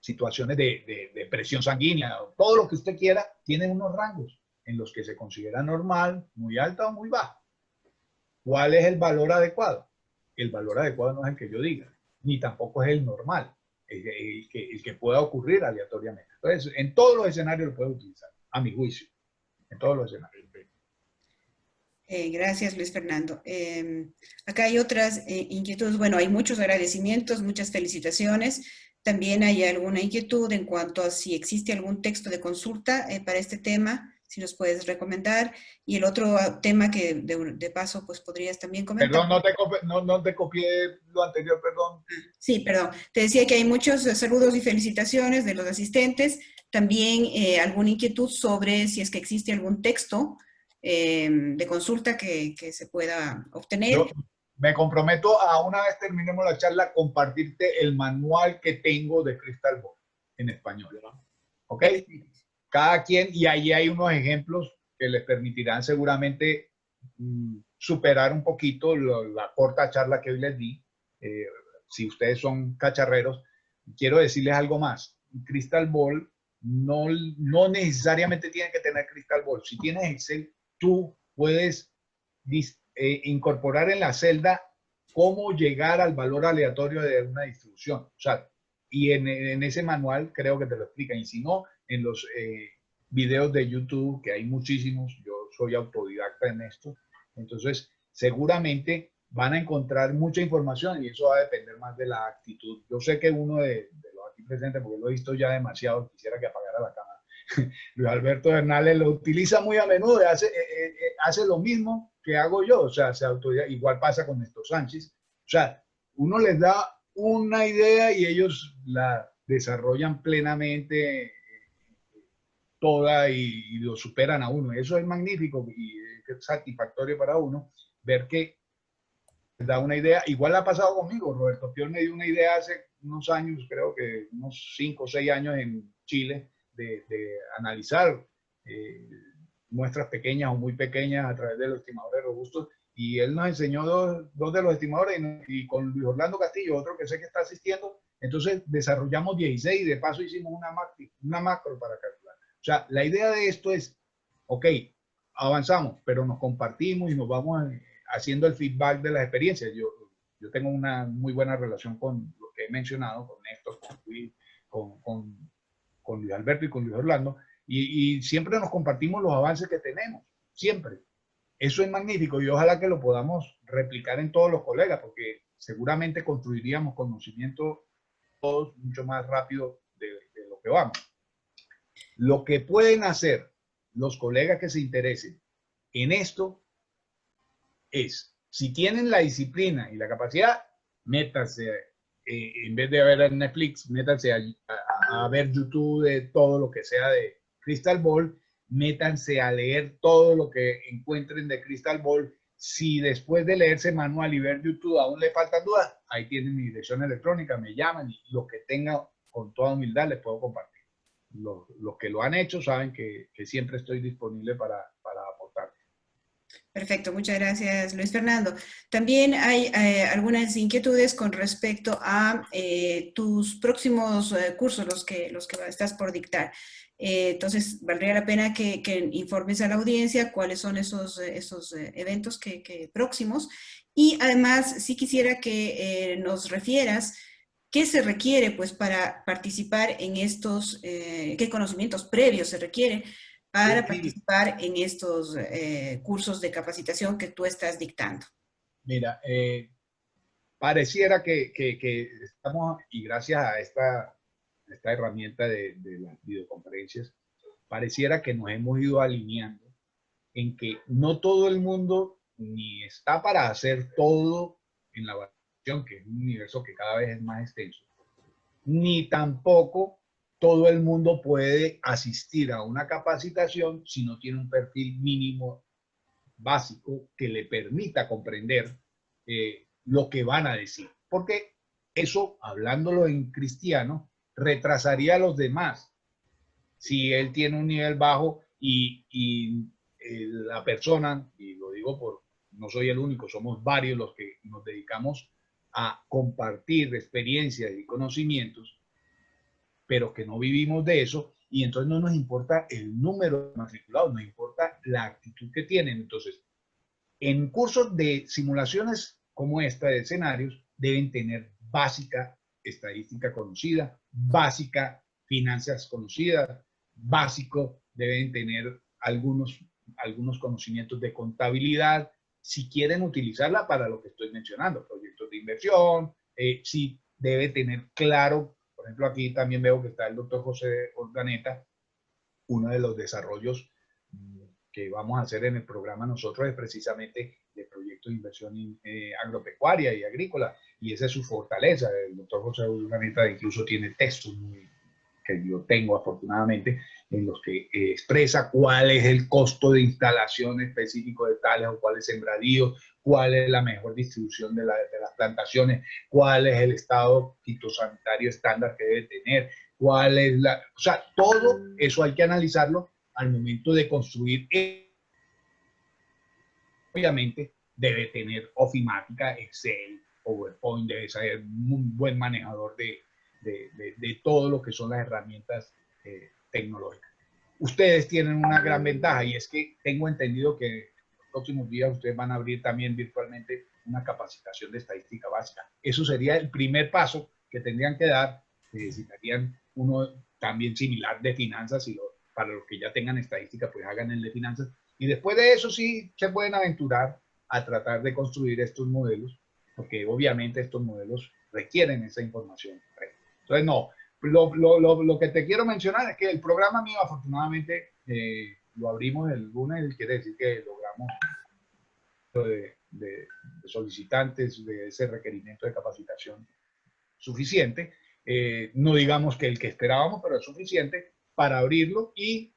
situaciones de presión sanguínea, todo lo que usted quiera, tienen unos rangos en los que se considera normal, muy alta o muy baja. ¿Cuál es el valor adecuado? El valor adecuado no es el que yo diga, ni tampoco es el normal, el que pueda ocurrir aleatoriamente. Entonces, en todos los escenarios lo puedo utilizar, a mi juicio, en todos los escenarios. Gracias, Luis Fernando. Acá hay otras inquietudes. Bueno, hay muchos agradecimientos, muchas felicitaciones. También hay alguna inquietud en cuanto a si existe algún texto de consulta para este tema, si nos puedes recomendar. Y el otro tema que de paso pues podrías también comentar. Perdón, no te copié lo anterior, perdón. Sí, perdón. Te decía que hay muchos saludos y felicitaciones de los asistentes. También alguna inquietud sobre si es que existe algún texto de consulta que se pueda obtener. Yo me comprometo a, una vez terminemos la charla, compartirte el manual que tengo de Crystal Ball en español. ¿Ok? Cada quien, y ahí hay unos ejemplos que les permitirán seguramente superar un poquito la corta charla que hoy les di. Si ustedes son cacharreros, quiero decirles algo más. Crystal Ball no necesariamente tiene que tener Crystal Ball. Si tienes Excel, tú puedes incorporar en la celda cómo llegar al valor aleatorio de una distribución. O sea, y en ese manual creo que te lo explican. Y si no, en los videos de YouTube, que hay muchísimos, yo soy autodidacta en esto, entonces seguramente van a encontrar mucha información y eso va a depender más de la actitud. Yo sé que uno de los aquí presentes, porque lo he visto ya demasiado, quisiera que apagara la cámara, Luis Alberto Bernales lo utiliza muy a menudo, hace lo mismo que hago yo, o sea, igual pasa con Néstor Sánchez, o sea, uno les da una idea y ellos la desarrollan plenamente toda y lo superan a uno. Eso es magnífico y es satisfactorio para uno ver que les da una idea. Igual ha pasado conmigo. Roberto Pior me dio una idea hace unos años, creo que unos 5 o 6 años en Chile, de analizar muestras pequeñas o muy pequeñas a través de los estimadores robustos. Y él nos enseñó dos de los estimadores y con Luis Orlando Castillo, otro que sé que está asistiendo. Entonces desarrollamos 16 y de paso hicimos una macro para calcular. O sea, la idea de esto es, ok, avanzamos, pero nos compartimos y nos vamos haciendo el feedback de las experiencias. Yo tengo una muy buena relación con lo que he mencionado, con Néstor, con Luis Alberto y con Luis Orlando, y siempre nos compartimos los avances que tenemos, siempre. Eso es magnífico y ojalá que lo podamos replicar en todos los colegas, porque seguramente construiríamos conocimiento todos mucho más rápido de lo que vamos. Lo que pueden hacer los colegas que se interesen en esto es, si tienen la disciplina y la capacidad, métanse, en vez de ver Netflix, métanse a ver YouTube de todo lo que sea de Crystal Ball, métanse a leer todo lo que encuentren de Crystal Ball, Si después de leerse el manual y ver YouTube aún le faltan dudas, ahí tienen mi dirección electrónica, me llaman y lo que tenga con toda humildad les puedo compartir. Los que lo han hecho saben que siempre estoy disponible para aportar. Perfecto, muchas gracias, Luis Fernando. También hay algunas inquietudes con respecto a tus próximos cursos, los que estás por dictar. Entonces, valdría la pena que informes a la audiencia cuáles son esos eventos próximos. Y además, sí quisiera que nos refieras qué se requiere pues, para participar en estos, qué conocimientos previos se requieren para Sí, participar en estos cursos de capacitación que tú estás dictando. mira, pareciera que estamos, y gracias a esta herramienta de las videoconferencias, pareciera que nos hemos ido alineando en que no todo el mundo ni está para hacer todo en la evaluación, que es un universo que cada vez es más extenso, ni tampoco todo el mundo puede asistir a una capacitación si no tiene un perfil mínimo básico que le permita comprender lo que van a decir. Porque eso, hablándolo en cristiano, retrasaría a los demás. Si él tiene un nivel bajo y la persona, y lo digo por, no soy el único, somos varios los que nos dedicamos a compartir experiencias y conocimientos, pero que no vivimos de eso, y entonces no nos importa el número de matriculados, nos importa la actitud que tienen. Entonces, en cursos de simulaciones como esta de escenarios, deben tener básica estadística conocida, básica finanzas conocidas, básico, deben tener algunos conocimientos de contabilidad, si quieren utilizarla para lo que estoy mencionando, proyectos de inversión, si debe tener claro, por ejemplo, aquí también veo que está el doctor José Organeta, uno de los desarrollos que vamos a hacer en el programa nosotros es precisamente de proyectos de inversión agropecuaria y agrícola, y esa es su fortaleza. El doctor José Urdaneta incluso tiene textos que yo tengo afortunadamente, en los que expresa cuál es el costo de instalación específico de tales o cuáles sembradíos, cuál es la mejor distribución de las plantaciones, cuál es el estado fitosanitario estándar que debe tener, cuál es la... O sea, todo eso hay que analizarlo al momento de construir. Obviamente debe tener ofimática, Excel, PowerPoint, debe ser un buen manejador de todo lo que son las herramientas tecnológicas. Ustedes tienen una gran ventaja y es que tengo entendido que en los próximos días ustedes van a abrir también virtualmente una capacitación de estadística básica. Eso sería el primer paso que tendrían que dar. Necesitarían uno también similar de finanzas y para los que ya tengan estadística, pues hagan el de finanzas. Y después de eso sí se pueden aventurar a tratar de construir estos modelos, porque obviamente estos modelos requieren esa información. Entonces, no, lo que te quiero mencionar es que el programa mío, afortunadamente, lo abrimos el lunes, quiere decir que logramos de solicitantes de ese requerimiento de capacitación suficiente. No digamos que el que esperábamos, pero es suficiente para abrirlo y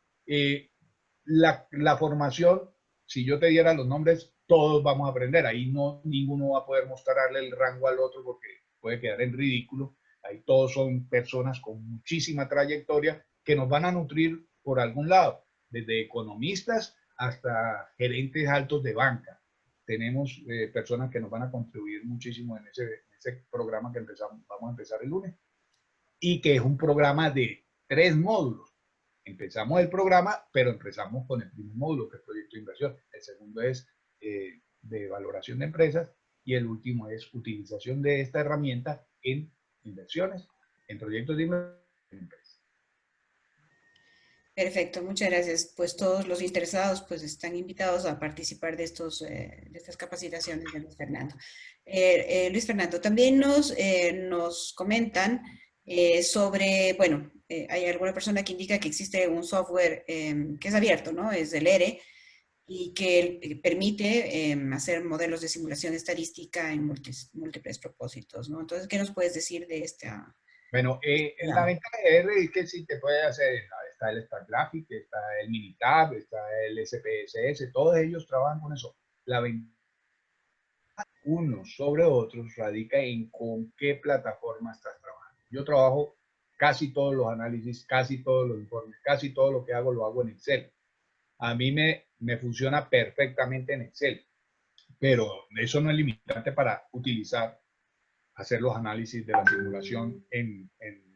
la formación, si yo te diera los nombres, todos vamos a aprender. Ahí no, ninguno va a poder mostrarle el rango al otro porque puede quedar en ridículo. Ahí todos son personas con muchísima trayectoria que nos van a nutrir por algún lado, desde economistas hasta gerentes altos de banca. Tenemos personas que nos van a contribuir muchísimo en ese programa que vamos a empezar el lunes y que es un programa de 3 módulos. Empezamos el programa, pero empezamos con el primer módulo, que es proyecto de inversión. El segundo es de valoración de empresas y el último es utilización de esta herramienta en inversiones, en proyectos de inversión en empresas. Perfecto, muchas gracias. Pues todos los interesados pues están invitados a participar de estas capacitaciones de Luis Fernando. Luis Fernando, también nos comentan sobre, bueno, hay alguna persona que indica que existe un software que es abierto, ¿no? Es del ERE y que permite hacer modelos de simulación estadística en múltiples propósitos, ¿no? Entonces, ¿qué nos puedes decir de esta? Bueno, la ventaja de R es que sí te puede hacer, está el StarGraphic, está el Minitab, está el SPSS, todos ellos trabajan con eso. La ventaja unos sobre otros radica en con qué plataforma estás trabajando. Yo trabajo casi todos los análisis, casi todos los informes, casi todo lo que hago lo hago en Excel. A mí me funciona perfectamente en Excel, pero eso no es limitante para hacer los análisis de la simulación en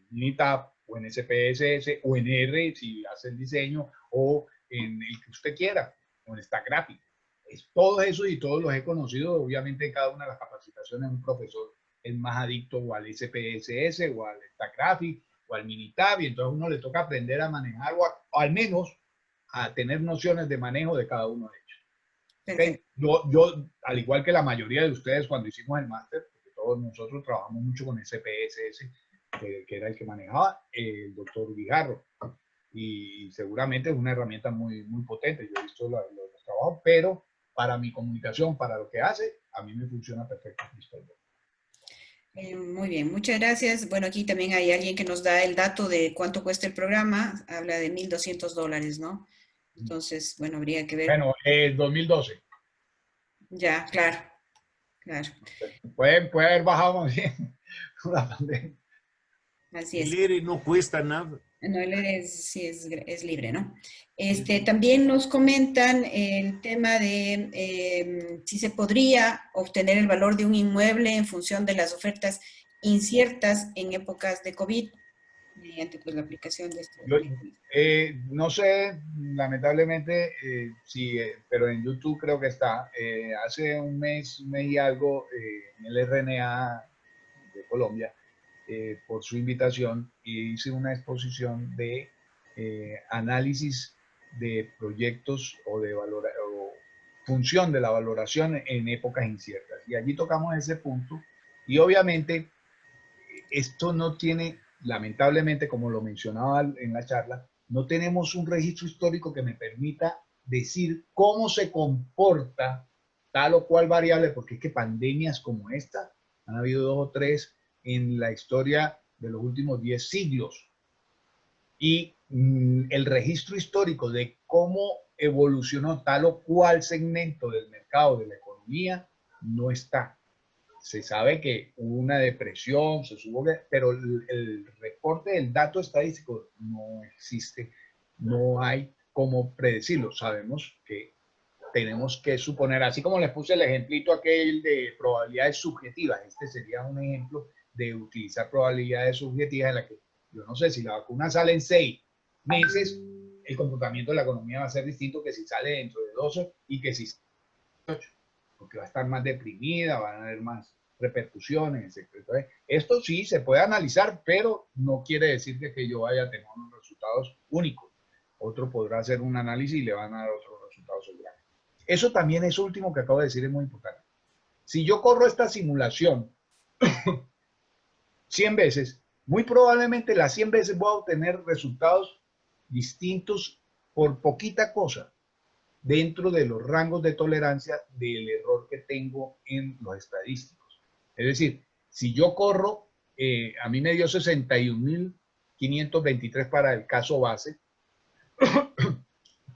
Minitab o en SPSS o en R si hace el diseño o en el que usted quiera o en Stack Graphic. Es todo eso y todos los he conocido. Obviamente en cada una de las capacitaciones un profesor es más adicto o al SPSS o al Stack Graphic o al Minitab y entonces a uno le toca aprender a manejar o al menos a tener nociones de manejo de cada uno de ellos. ¿Okay? Yo, al igual que la mayoría de ustedes cuando hicimos el máster, todos nosotros trabajamos mucho con SPSS, que era el que manejaba el doctor Guijarro, y seguramente es una herramienta muy, muy potente. Yo he visto los trabajos, pero para mi comunicación, para lo que hace, a mí me funciona perfecto. Muy bien, muchas gracias. Bueno, aquí también hay alguien que nos da el dato de cuánto cuesta el programa, habla de $1,200, ¿no? Entonces, bueno, habría que ver. Bueno, el 2012. Ya, claro, claro. Puede haber bajado más bien la pandemia. Así es. El ERE no cuesta nada. No, el ERE sí es libre, ¿no? También nos comentan el tema de si se podría obtener el valor de un inmueble en función de las ofertas inciertas en épocas de COVID mediante pues, la aplicación de este. No sé, lamentablemente, pero en YouTube creo que está. Hace un mes y algo, en el RNA de Colombia, por su invitación, hice una exposición de análisis de proyectos o función de la valoración en épocas inciertas. Y allí tocamos ese punto. Y obviamente, esto no tiene, lamentablemente, como lo mencionaba en la charla, no tenemos un registro histórico que me permita decir cómo se comporta tal o cual variable, porque es que pandemias como esta, han habido 2 o 3 en la historia de los últimos 10 siglos. Y el registro histórico de cómo evolucionó tal o cual segmento del mercado, de la economía, no está. Se sabe que hubo una depresión, pero el reporte del dato estadístico no existe, no hay cómo predecirlo. Sabemos que tenemos que suponer, así como les puse el ejemplito aquel de probabilidades subjetivas, este sería un ejemplo de utilizar probabilidades subjetivas en la que yo no sé si la vacuna sale en 6 meses, el comportamiento de la economía va a ser distinto que si sale dentro de 12 y que si sale 8, porque va a estar más deprimida, van a haber más repercusiones, etc. Entonces, esto sí se puede analizar, pero no quiere decir que yo vaya a tener unos resultados únicos. Otro podrá hacer un análisis y le van a dar otros resultados seguramente. Eso también, eso último que acabo de decir es muy importante. Si yo corro esta simulación 100 veces, muy probablemente las 100 veces voy a obtener resultados distintos por poquita cosa dentro de los rangos de tolerancia del error que tengo en los estadísticos. Es decir, si yo corro, a mí me dio 61.523 para el caso base,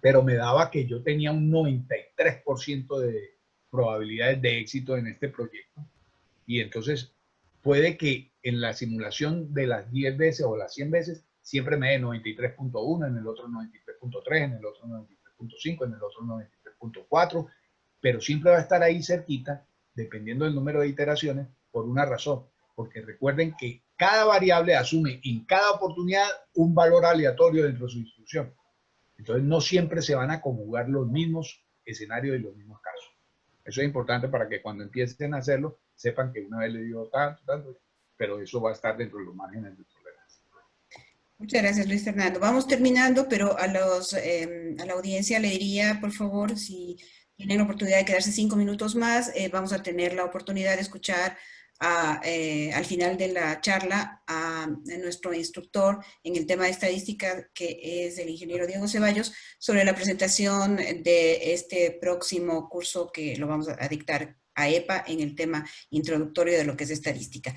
pero me daba que yo tenía un 93% de probabilidades de éxito en este proyecto. Y entonces puede que en la simulación de las 10 veces o las 100 veces siempre me dé 93.1, en el otro 93.3, en el otro 93.5, en el otro 93.4, pero siempre va a estar ahí cerquita, dependiendo del número de iteraciones, por una razón. Porque recuerden que cada variable asume en cada oportunidad un valor aleatorio dentro de su distribución. Entonces no siempre se van a conjugar los mismos escenarios y los mismos casos. Eso es importante para que cuando empiecen a hacerlo, sepan que una vez le dio tanto, pero eso va a estar dentro de los márgenes de tolerancia. Muchas gracias, Luis Fernando. Vamos terminando, pero a la audiencia le diría, por favor, si tienen la oportunidad de quedarse 5 minutos más, vamos a tener la oportunidad de escuchar al final de la charla a nuestro instructor en el tema de estadística, que es el ingeniero Diego Ceballos, sobre la presentación de este próximo curso que lo vamos a dictar a EPA en el tema introductorio de lo que es estadística.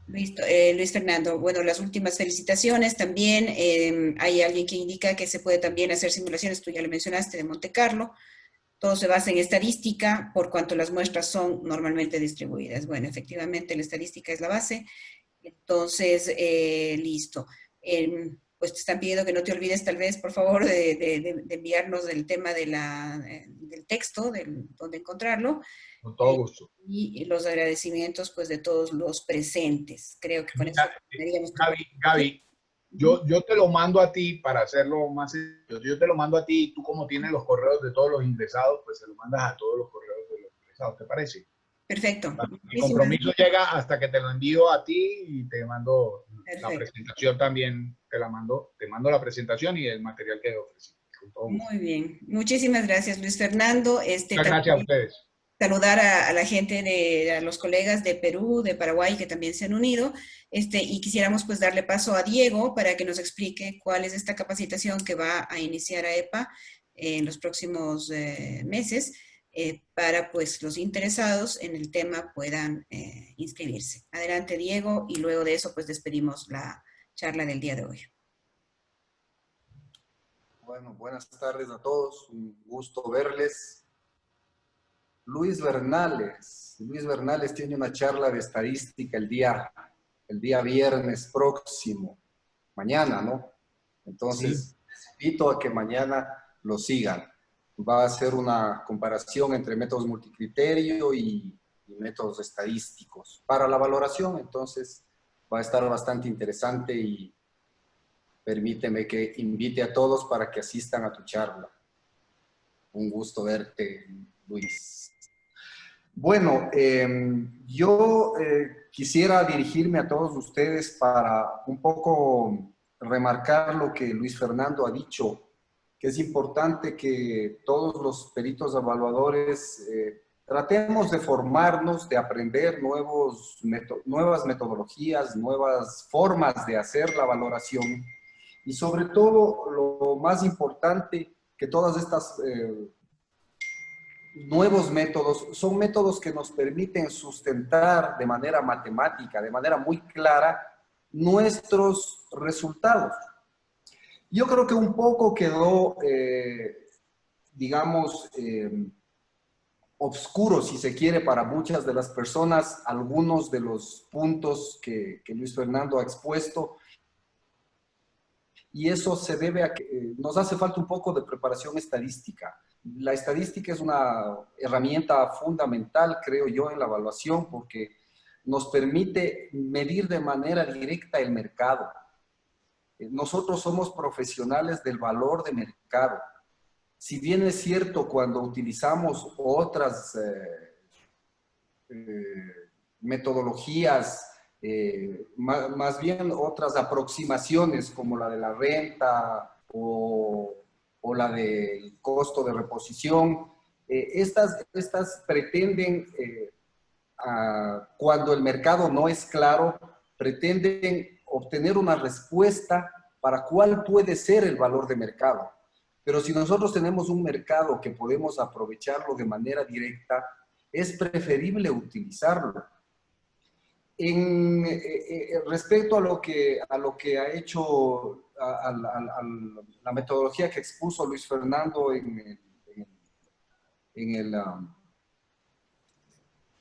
Luis Fernando, bueno, las últimas felicitaciones también. Hay alguien que indica que se puede también hacer simulaciones, tú ya lo mencionaste, de Monte Carlo. todo se basa en estadística, por cuanto las muestras son normalmente distribuidas. Bueno, efectivamente la estadística es la base. Entonces, listo. Pues te están pidiendo que no te olvides tal vez, por favor, de enviarnos el tema de del texto, donde encontrarlo, Con todo gusto. y los agradecimientos pues de todos los presentes. Creo que con eso Mira, terminaríamos. Gaby, yo te lo mando a ti para hacerlo más sencillo. Yo te lo mando a ti y tú, como tienes los correos de todos los ingresados, pues se lo mandas a todos los correos de los ingresados, ¿te parece? Perfecto. Mi compromiso llega hasta que te lo envío a ti y te mando la Perfecto. presentación también, te mando la presentación y el material que ofrecí. Muy bien. Muchísimas gracias, Luis Fernando. Muchas gracias a ustedes. Saludar a la gente, a los colegas de Perú, de Paraguay, que también se han unido, y quisiéramos pues darle paso a Diego para que nos explique cuál es esta capacitación que va a iniciar AEPA en los próximos meses, para pues los interesados en el tema puedan inscribirse. Adelante, Diego, y luego de eso pues despedimos la charla del día de hoy. Bueno, buenas tardes a todos, un gusto verles. Luis Bernales tiene una charla de estadística el día viernes próximo, mañana, ¿no? Entonces, les invito a que mañana lo sigan. Va a ser una comparación entre métodos multicriterio y métodos estadísticos para la valoración, entonces va a estar bastante interesante y permíteme que invite a todos para que asistan a tu charla. Un gusto verte, Luis. Bueno, yo quisiera dirigirme a todos ustedes para un poco remarcar lo que Luis Fernando ha dicho, que es importante que todos los peritos evaluadores tratemos de formarnos, de aprender nuevas metodologías, nuevas formas de hacer la valoración y sobre todo, lo más importante, que todas estas nuevos métodos son métodos que nos permiten sustentar de manera matemática, de manera muy clara, nuestros resultados. Yo creo que un poco quedó, digamos, obscuro, si se quiere, para muchas de las personas, algunos de los puntos que Luis Fernando ha expuesto. Y eso se debe a que nos hace falta un poco de preparación estadística. La estadística es una herramienta fundamental, creo yo, en la evaluación, porque nos permite medir de manera directa el mercado. Nosotros somos profesionales del valor de mercado. Si bien es cierto, cuando utilizamos otras metodologías, más bien otras aproximaciones como la de la renta o la del costo de reposición, estas pretenden, cuando el mercado no es claro, pretenden obtener una respuesta para cuál puede ser el valor de mercado. Pero si nosotros tenemos un mercado que podemos aprovecharlo de manera directa, es preferible utilizarlo. Respecto a lo que ha hecho, la metodología que expuso Luis Fernando en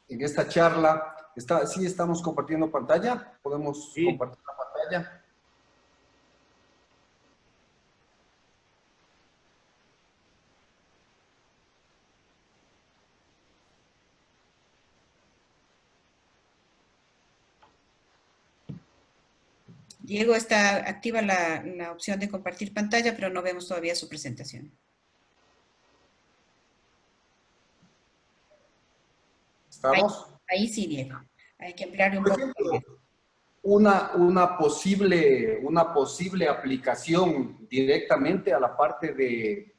esta charla, sí estamos compartiendo pantalla, podemos compartir la pantalla. Diego, está activa la opción de compartir pantalla, pero no vemos todavía su presentación. ¿Estamos? Ahí sí, Diego. Hay que ampliarle un poco. Por ejemplo, una posible aplicación directamente a la parte de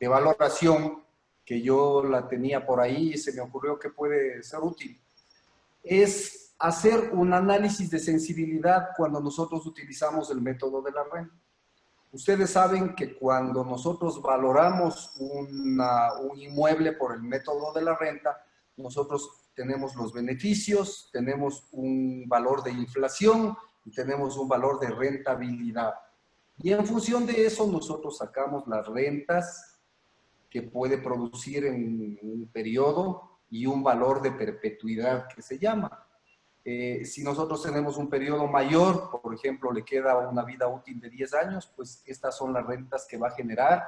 valoración, que yo la tenía por ahí y se me ocurrió que puede ser útil, es hacer un análisis de sensibilidad cuando nosotros utilizamos el método de la renta. Ustedes saben que cuando nosotros valoramos un inmueble por el método de la renta, nosotros tenemos los beneficios, tenemos un valor de inflación y tenemos un valor de rentabilidad. Y en función de eso nosotros sacamos las rentas que puede producir en un periodo y un valor de perpetuidad que se llama. Si nosotros tenemos un periodo mayor, por ejemplo, le queda una vida útil de 10 años, pues estas son las rentas que va a generar.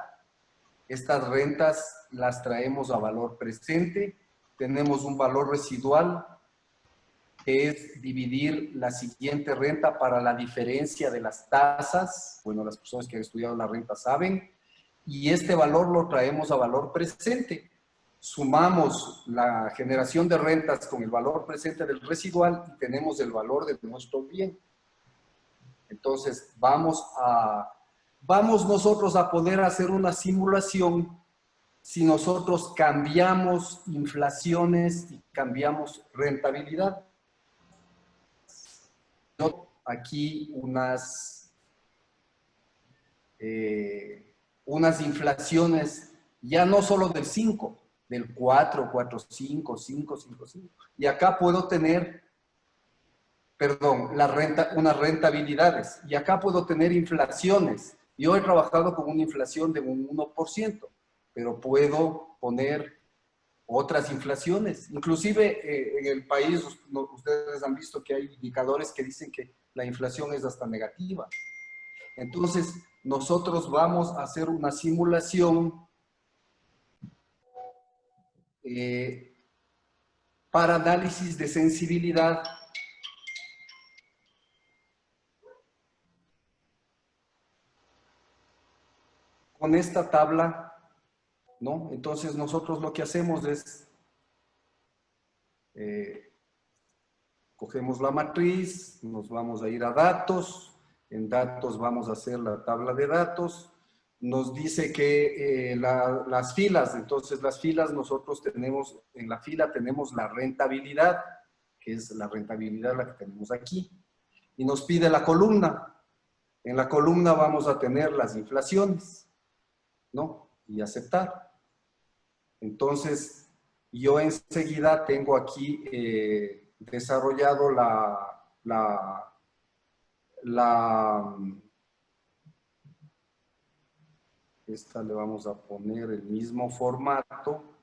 Estas rentas las traemos a valor presente. Tenemos un valor residual, que es dividir la siguiente renta para la diferencia de las tasas. Bueno, las personas que han estudiado la renta saben. Y este valor lo traemos a valor presente. Sumamos la generación de rentas con el valor presente del residual y tenemos el valor de nuestro bien. Entonces, vamos nosotros a poder hacer una simulación si nosotros cambiamos inflaciones y cambiamos rentabilidad. Aquí unas inflaciones ya no solo del 5, del 4, 4, 5, 5, 5, 5. Y acá puedo tener, perdón, unas rentabilidades. Y acá puedo tener inflaciones. Yo he trabajado con una inflación de un 1%, pero puedo poner otras inflaciones. Inclusive en el país, ustedes han visto que hay indicadores que dicen que la inflación es hasta negativa. Entonces, nosotros vamos a hacer una simulación para análisis de sensibilidad. Con esta tabla, ¿no? Entonces nosotros lo que hacemos es, cogemos la matriz, nos vamos a ir a datos, en datos vamos a hacer la tabla de datos, nos dice que las filas, entonces las filas nosotros tenemos, en la fila tenemos la rentabilidad, que es la rentabilidad la que tenemos aquí, y nos pide la columna. En la columna vamos a tener las inflaciones, ¿no? Y aceptar. Entonces, yo enseguida tengo aquí desarrollado esta le vamos a poner el mismo formato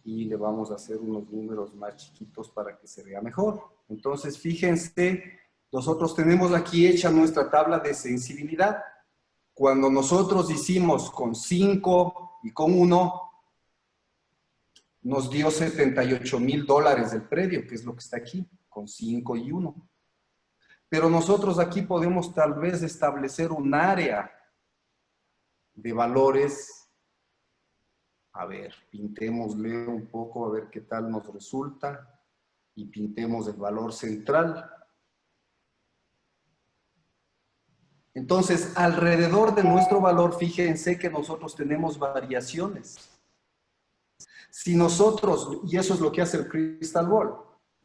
y le vamos a hacer unos números más chiquitos para que se vea mejor. Entonces, fíjense, nosotros tenemos aquí hecha nuestra tabla de sensibilidad. Cuando nosotros hicimos con 5 y con 1, nos dio $78,000 del predio, que es lo que está aquí, con 5 y 1. Pero nosotros aquí podemos tal vez establecer un área de valores. A ver, pintémosle un poco, a ver qué tal nos resulta. Y pintemos el valor central. Entonces, alrededor de nuestro valor, fíjense que nosotros tenemos variaciones. Si nosotros, y eso es lo que hace el Crystal Ball,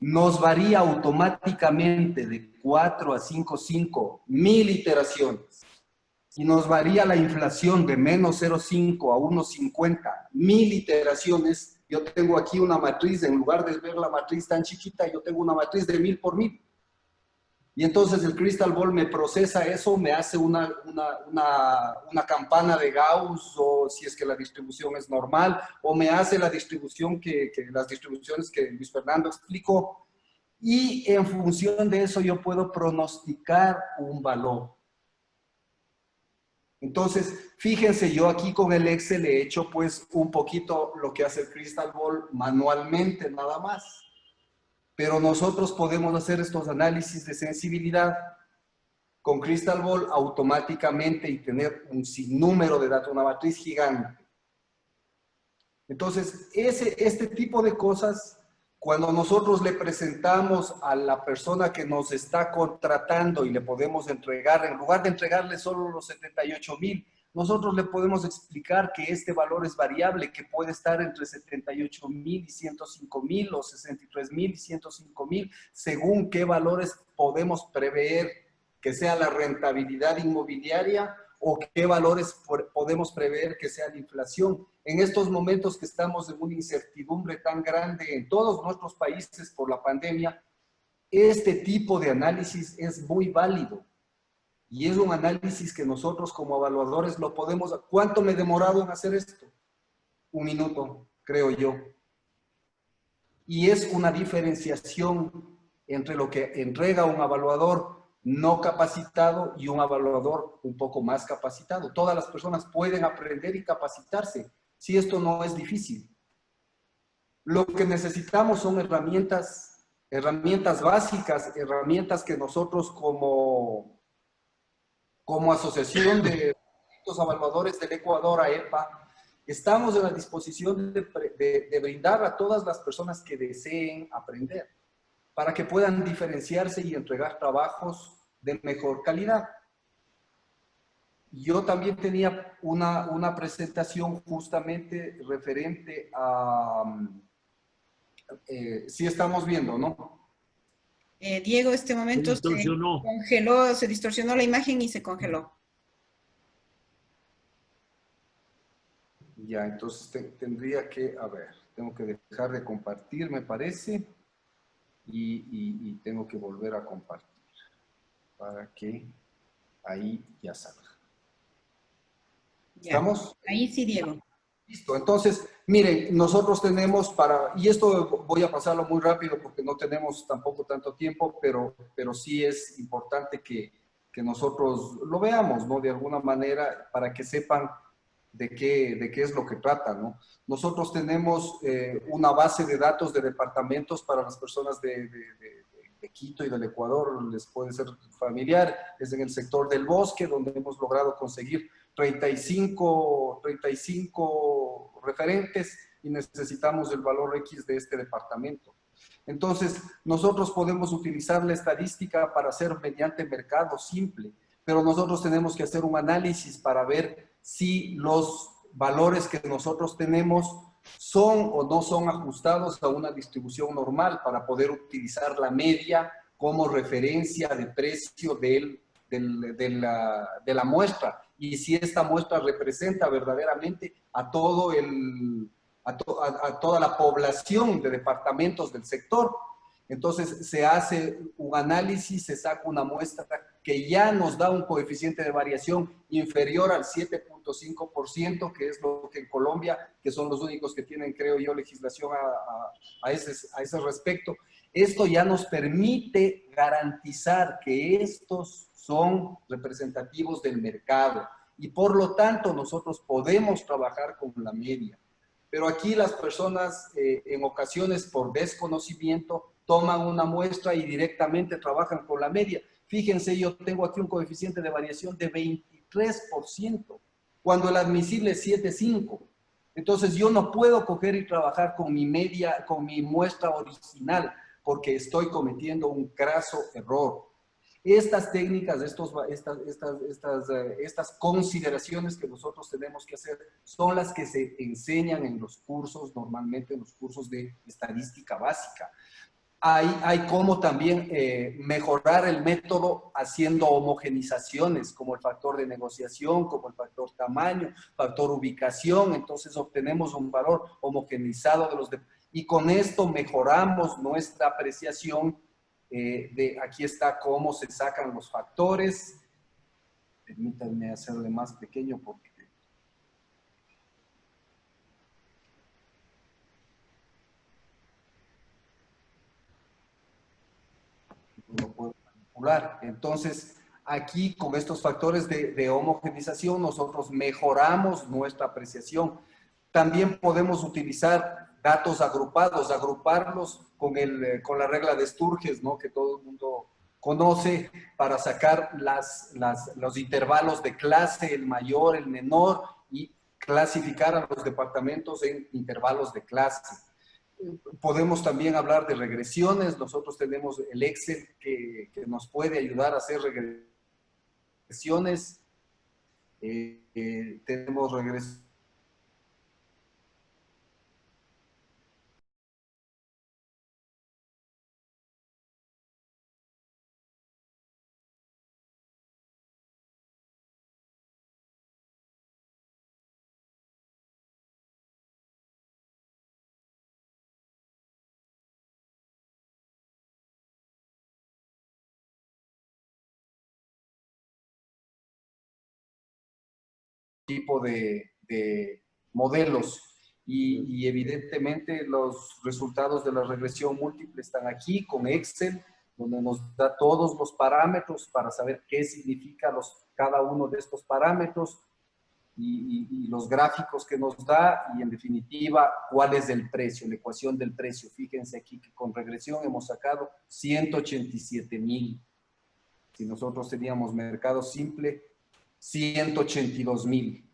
nos varía automáticamente de 4 a 5, 1000 iteraciones. Y nos varía la inflación de menos 0,5 a 1,50, 1000 iteraciones. Yo tengo aquí una matriz, en lugar de ver la matriz tan chiquita, yo tengo una matriz de 1000 por 1000. Y entonces el Crystal Ball me procesa eso, me hace una campana de Gauss, o si es que la distribución es normal, o me hace la distribución las distribuciones que Luis Fernando explicó. Y en función de eso yo puedo pronosticar un valor. Entonces, fíjense, yo aquí con el Excel he hecho pues un poquito lo que hace el Crystal Ball manualmente, nada más. Pero nosotros podemos hacer estos análisis de sensibilidad con Crystal Ball automáticamente y tener un sinnúmero de datos, una matriz gigante. Entonces, este tipo de cosas, cuando nosotros le presentamos a la persona que nos está contratando y le podemos entregar, en lugar de entregarle solo los 78,000, nosotros le podemos explicar que este valor es variable, que puede estar entre 78,000 y 105,000 o 63,000 y 105,000, según qué valores podemos prever que sea la rentabilidad inmobiliaria o qué valores podemos prever que sea la inflación. En estos momentos que estamos en una incertidumbre tan grande en todos nuestros países por la pandemia, este tipo de análisis es muy válido. Y es un análisis que nosotros como evaluadores lo podemos... ¿Cuánto me he demorado en hacer esto? 1 minuto, creo yo. Y es una diferenciación entre lo que entrega un evaluador no capacitado y un evaluador un poco más capacitado. Todas las personas pueden aprender y capacitarse, si esto no es difícil. Lo que necesitamos son herramientas básicas, herramientas que nosotros como Asociación de Evaluadores del Ecuador, AEPA, estamos en la disposición de brindar a todas las personas que deseen aprender, para que puedan diferenciarse y entregar trabajos de mejor calidad. Yo también tenía una presentación justamente referente a... sí estamos viendo, ¿no? Diego, este Se momento se distorsionó. congeló, se distorsionó la imagen y se congeló. Ya, entonces tendría que, a ver, tengo que dejar de compartir, me parece, y tengo que volver a compartir para que ahí ya salga. Ya. ¿Estamos? Ahí sí, Diego. Listo. Entonces, miren, nosotros tenemos y esto voy a pasarlo muy rápido porque no tenemos tampoco tanto tiempo, pero sí es importante que nosotros lo veamos, ¿no? De alguna manera, para que sepan de qué es lo que trata, ¿no? Nosotros tenemos una base de datos de departamentos para las personas de Quito y del Ecuador, les puede ser familiar, es en el sector del bosque, donde hemos logrado conseguir 35 referentes y necesitamos el valor X de este departamento. Entonces, nosotros podemos utilizar la estadística para hacer mediante mercado simple, pero nosotros tenemos que hacer un análisis para ver si los valores que nosotros tenemos son o no son ajustados a una distribución normal para poder utilizar la media como referencia de precio de la muestra y si esta muestra representa verdaderamente a toda la población de departamentos del sector. Entonces se hace un análisis, se saca una muestra que ya nos da un coeficiente de variación inferior al 7.5%, que es lo que en Colombia, que son los únicos que tienen, creo yo, legislación a ese respecto. Esto ya nos permite garantizar que estos son representativos del mercado y por lo tanto nosotros podemos trabajar con la media. Pero aquí las personas en ocasiones por desconocimiento toman una muestra y directamente trabajan con la media. Fíjense, yo tengo aquí un coeficiente de variación de 23%, cuando el admisible es 7.5. Entonces yo no puedo coger y trabajar con mi media, con mi muestra original, porque estoy cometiendo un craso error. Estas técnicas, estas consideraciones que nosotros tenemos que hacer son las que se enseñan en los cursos, normalmente en los cursos de estadística básica. Hay cómo también mejorar el método haciendo homogenizaciones, como el factor de negociación, como el factor tamaño, factor ubicación, entonces obtenemos un valor homogenizado y con esto mejoramos nuestra apreciación aquí está cómo se sacan los factores. Permítanme hacerle más pequeño porque no lo puedo manipular. Entonces, aquí con estos factores de homogenización, nosotros mejoramos nuestra apreciación. También podemos utilizar datos agrupados, agruparlos con la regla de Sturges, ¿no? Que todo el mundo conoce para sacar los intervalos de clase, el mayor, el menor, y clasificar a los departamentos en intervalos de clase. Podemos también hablar de regresiones. Nosotros tenemos el Excel que nos puede ayudar a hacer regresiones. Tenemos regresiones tipo de modelos. Y evidentemente los resultados de la regresión múltiple están aquí con Excel, donde nos da todos los parámetros para saber qué significa cada uno de estos parámetros y los gráficos que nos da y en definitiva cuál es el precio, la ecuación del precio. Fíjense aquí que con regresión hemos sacado 187,000. Si nosotros teníamos mercado simple, 182,000.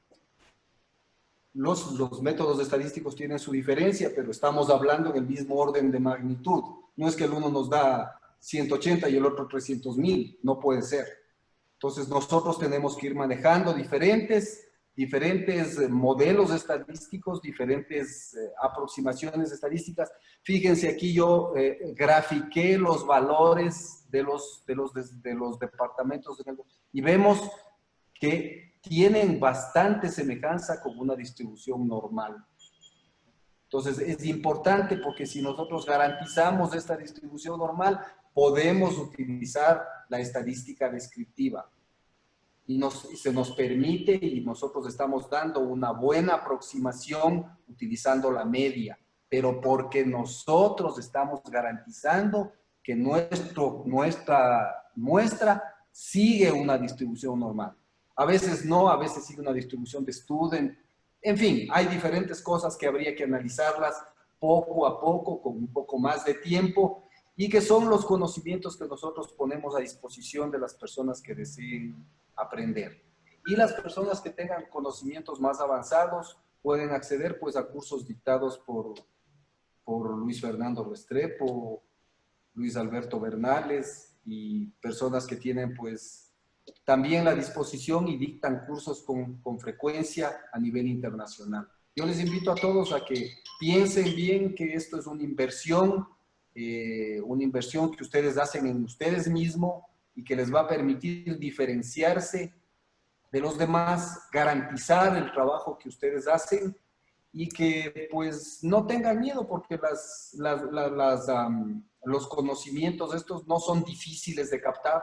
Los métodos estadísticos tienen su diferencia, pero estamos hablando en el mismo orden de magnitud. No es que el uno nos da 180 y el otro 300,000, no puede ser. Entonces nosotros tenemos que ir manejando diferentes modelos estadísticos, diferentes aproximaciones estadísticas. Fíjense aquí yo grafiqué los valores de los departamentos y vemos que tienen bastante semejanza con una distribución normal. Entonces es importante porque si nosotros garantizamos esta distribución normal, podemos utilizar la estadística descriptiva. Y se nos permite y nosotros estamos dando una buena aproximación utilizando la media, pero porque nosotros estamos garantizando que nuestra muestra sigue una distribución normal. A veces no, a veces sigue una distribución de student. En fin, hay diferentes cosas que habría que analizarlas poco a poco, con un poco más de tiempo, y que son los conocimientos que nosotros ponemos a disposición de las personas que deseen aprender. Y las personas que tengan conocimientos más avanzados pueden acceder pues a cursos dictados por Luis Fernando Restrepo, Luis Alberto Bernales y personas que tienen pues también la disposición y dictan cursos con frecuencia a nivel internacional. Yo les invito a todos a que piensen bien que esto es una inversión que ustedes hacen en ustedes mismos y que les va a permitir diferenciarse de los demás, garantizar el trabajo que ustedes hacen y que pues no tengan miedo porque los conocimientos estos no son difíciles de captar.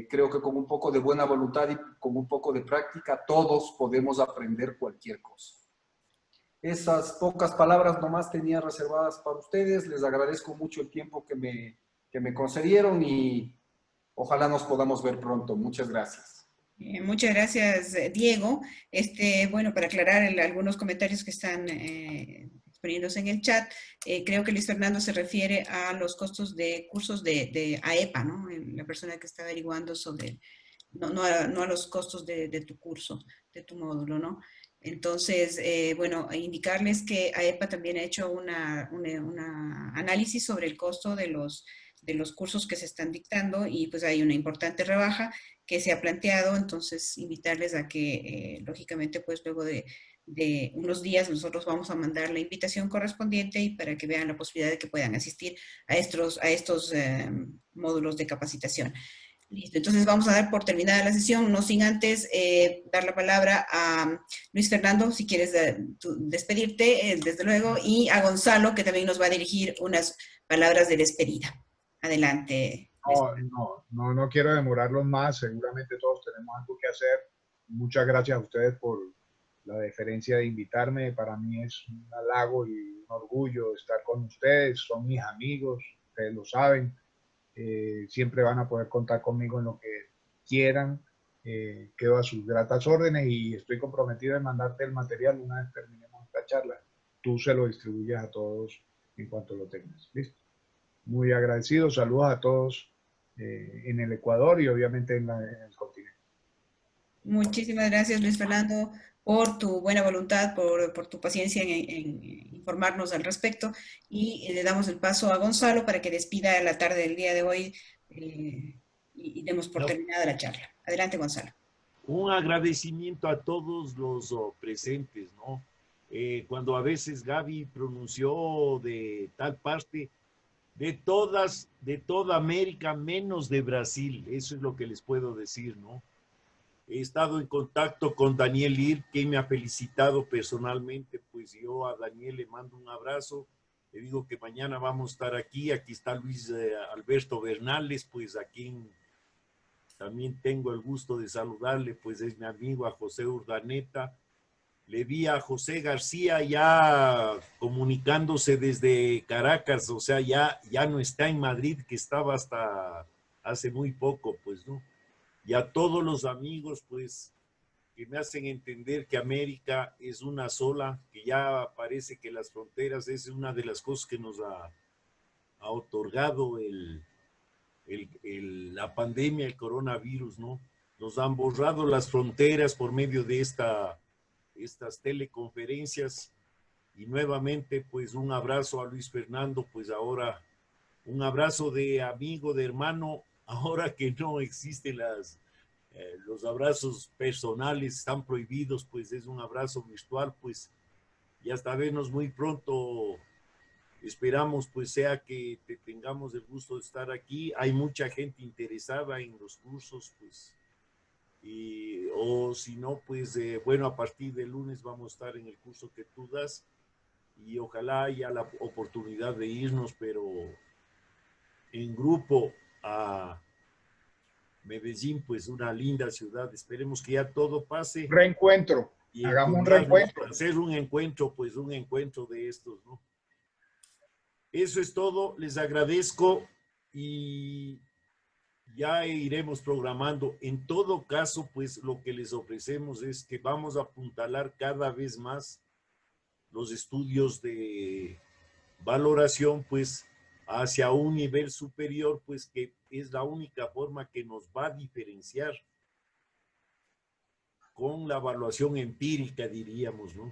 Creo que con un poco de buena voluntad y con un poco de práctica todos podemos aprender cualquier cosa. Esas pocas palabras nomás tenía reservadas para ustedes. Les agradezco mucho el tiempo que me concedieron y ojalá nos podamos ver pronto. Muchas gracias. Muchas gracias, Diego. Bueno, para aclarar algunos comentarios que están exponiéndose en el chat, creo que Luis Fernando se refiere a los costos de cursos de AEPA, ¿no? La persona que está averiguando sobre, no a los costos de tu curso, de tu módulo, ¿no? Entonces, bueno, indicarles que AEPA también ha hecho una análisis sobre el costo de los cursos que se están dictando y pues hay una importante rebaja que se ha planteado, entonces invitarles a que, lógicamente, pues luego de unos días nosotros vamos a mandar la invitación correspondiente y para que vean la posibilidad de que puedan asistir a estos módulos de capacitación. Listo, entonces vamos a dar por terminada la sesión, no sin antes dar la palabra a Luis Fernando, si quieres despedirte, desde luego, y a Gonzalo, que también nos va a dirigir unas palabras de despedida. Adelante. No quiero demorarlos más, seguramente todos tenemos algo que hacer. Muchas gracias a ustedes por la deferencia de invitarme. Para mí es un halago y un orgullo estar con ustedes, son mis amigos, ustedes lo saben. Siempre van a poder contar conmigo en lo que quieran. Quedo a sus gratas órdenes y estoy comprometido en mandarte el material una vez terminemos esta charla. Tú se lo distribuyes a todos en cuanto lo tengas. ¿Listo? Muy agradecido. Saludos a todos en el Ecuador y obviamente en el continente. Muchísimas gracias, Luis Fernando, por tu buena voluntad, por tu paciencia en informarnos al respecto. Y le damos el paso a Gonzalo para que despida la tarde del día de hoy y demos por terminada la charla. Adelante, Gonzalo. Un agradecimiento a todos los presentes, ¿no? Cuando a veces Gaby pronunció de tal parte, de toda América, menos de Brasil, eso es lo que les puedo decir, ¿no? He estado en contacto con Daniel Ir, que me ha felicitado personalmente, pues yo a Daniel le mando un abrazo, le digo que mañana vamos a estar aquí está Luis Alberto Bernales, pues aquí también tengo el gusto de saludarle, pues es mi amigo a José Urdaneta. Le vi a José García ya comunicándose desde Caracas, o sea, ya no está en Madrid, que estaba hasta hace muy poco, pues, ¿no? Y a todos los amigos, pues, que me hacen entender que América es una sola, que ya parece que las fronteras es una de las cosas que nos ha otorgado la pandemia, el coronavirus, ¿no? Nos han borrado las fronteras por medio de estas teleconferencias. Y nuevamente, pues un abrazo a Luis Fernando, pues ahora un abrazo de amigo, de hermano, ahora que no existen los abrazos personales, están prohibidos, pues es un abrazo virtual, pues, y hasta vernos muy pronto. Esperamos pues sea que tengamos el gusto de estar aquí. Hay mucha gente interesada en los cursos, pues, o si no, pues bueno, a partir del lunes vamos a estar en el curso que tú das y ojalá haya la oportunidad de irnos, pero en grupo a Medellín, pues una linda ciudad. Esperemos que ya todo pase. Reencuentro. Y Hagamos un reencuentro. hacer un encuentro, pues un encuentro de estos, ¿no? Eso es todo, les agradezco y ya iremos programando. En todo caso, pues lo que les ofrecemos es que vamos a apuntalar cada vez más los estudios de valoración, pues hacia un nivel superior, pues que es la única forma que nos va a diferenciar con la evaluación empírica, diríamos, ¿no?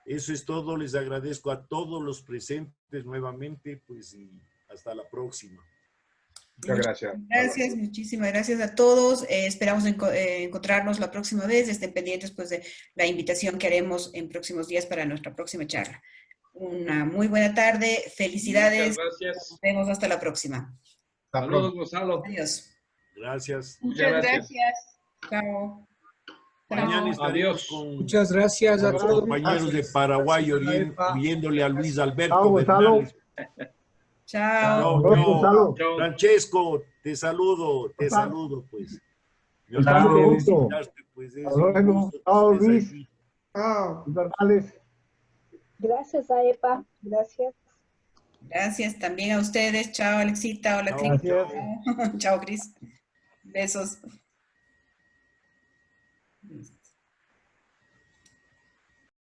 Eso es todo, les agradezco a todos los presentes nuevamente, pues y hasta la próxima. Muchas gracias. Gracias, muchísimas gracias a todos. Esperamos encontrarnos la próxima vez. Estén pendientes pues de la invitación que haremos en próximos días para nuestra próxima charla. Una muy buena tarde, felicidades. Muchas gracias. Nos vemos hasta la próxima. Hasta Saludos, pronto. Gonzalo. Adiós. Gracias. Muchas gracias. Chao. Mañana estaremos Adiós. con Muchas gracias a los todos. compañeros de Paraguay oyéndole a Luis Alberto Chao, Gonzalo. Bernales. Chao. Chao, chao. Gonzalo. Chao. Francesco, te saludo, pues. Me Gonzalo, olvidé de gusto. felicitarte, pues, es Hasta un luego. gusto que Chao, estés Luis. aquí. Bernales. Gracias a EPA, gracias. Gracias también a ustedes. Chao, Alexita. Hola, Chao, Cris. Gracias. chao. Chao, Cris. Besos.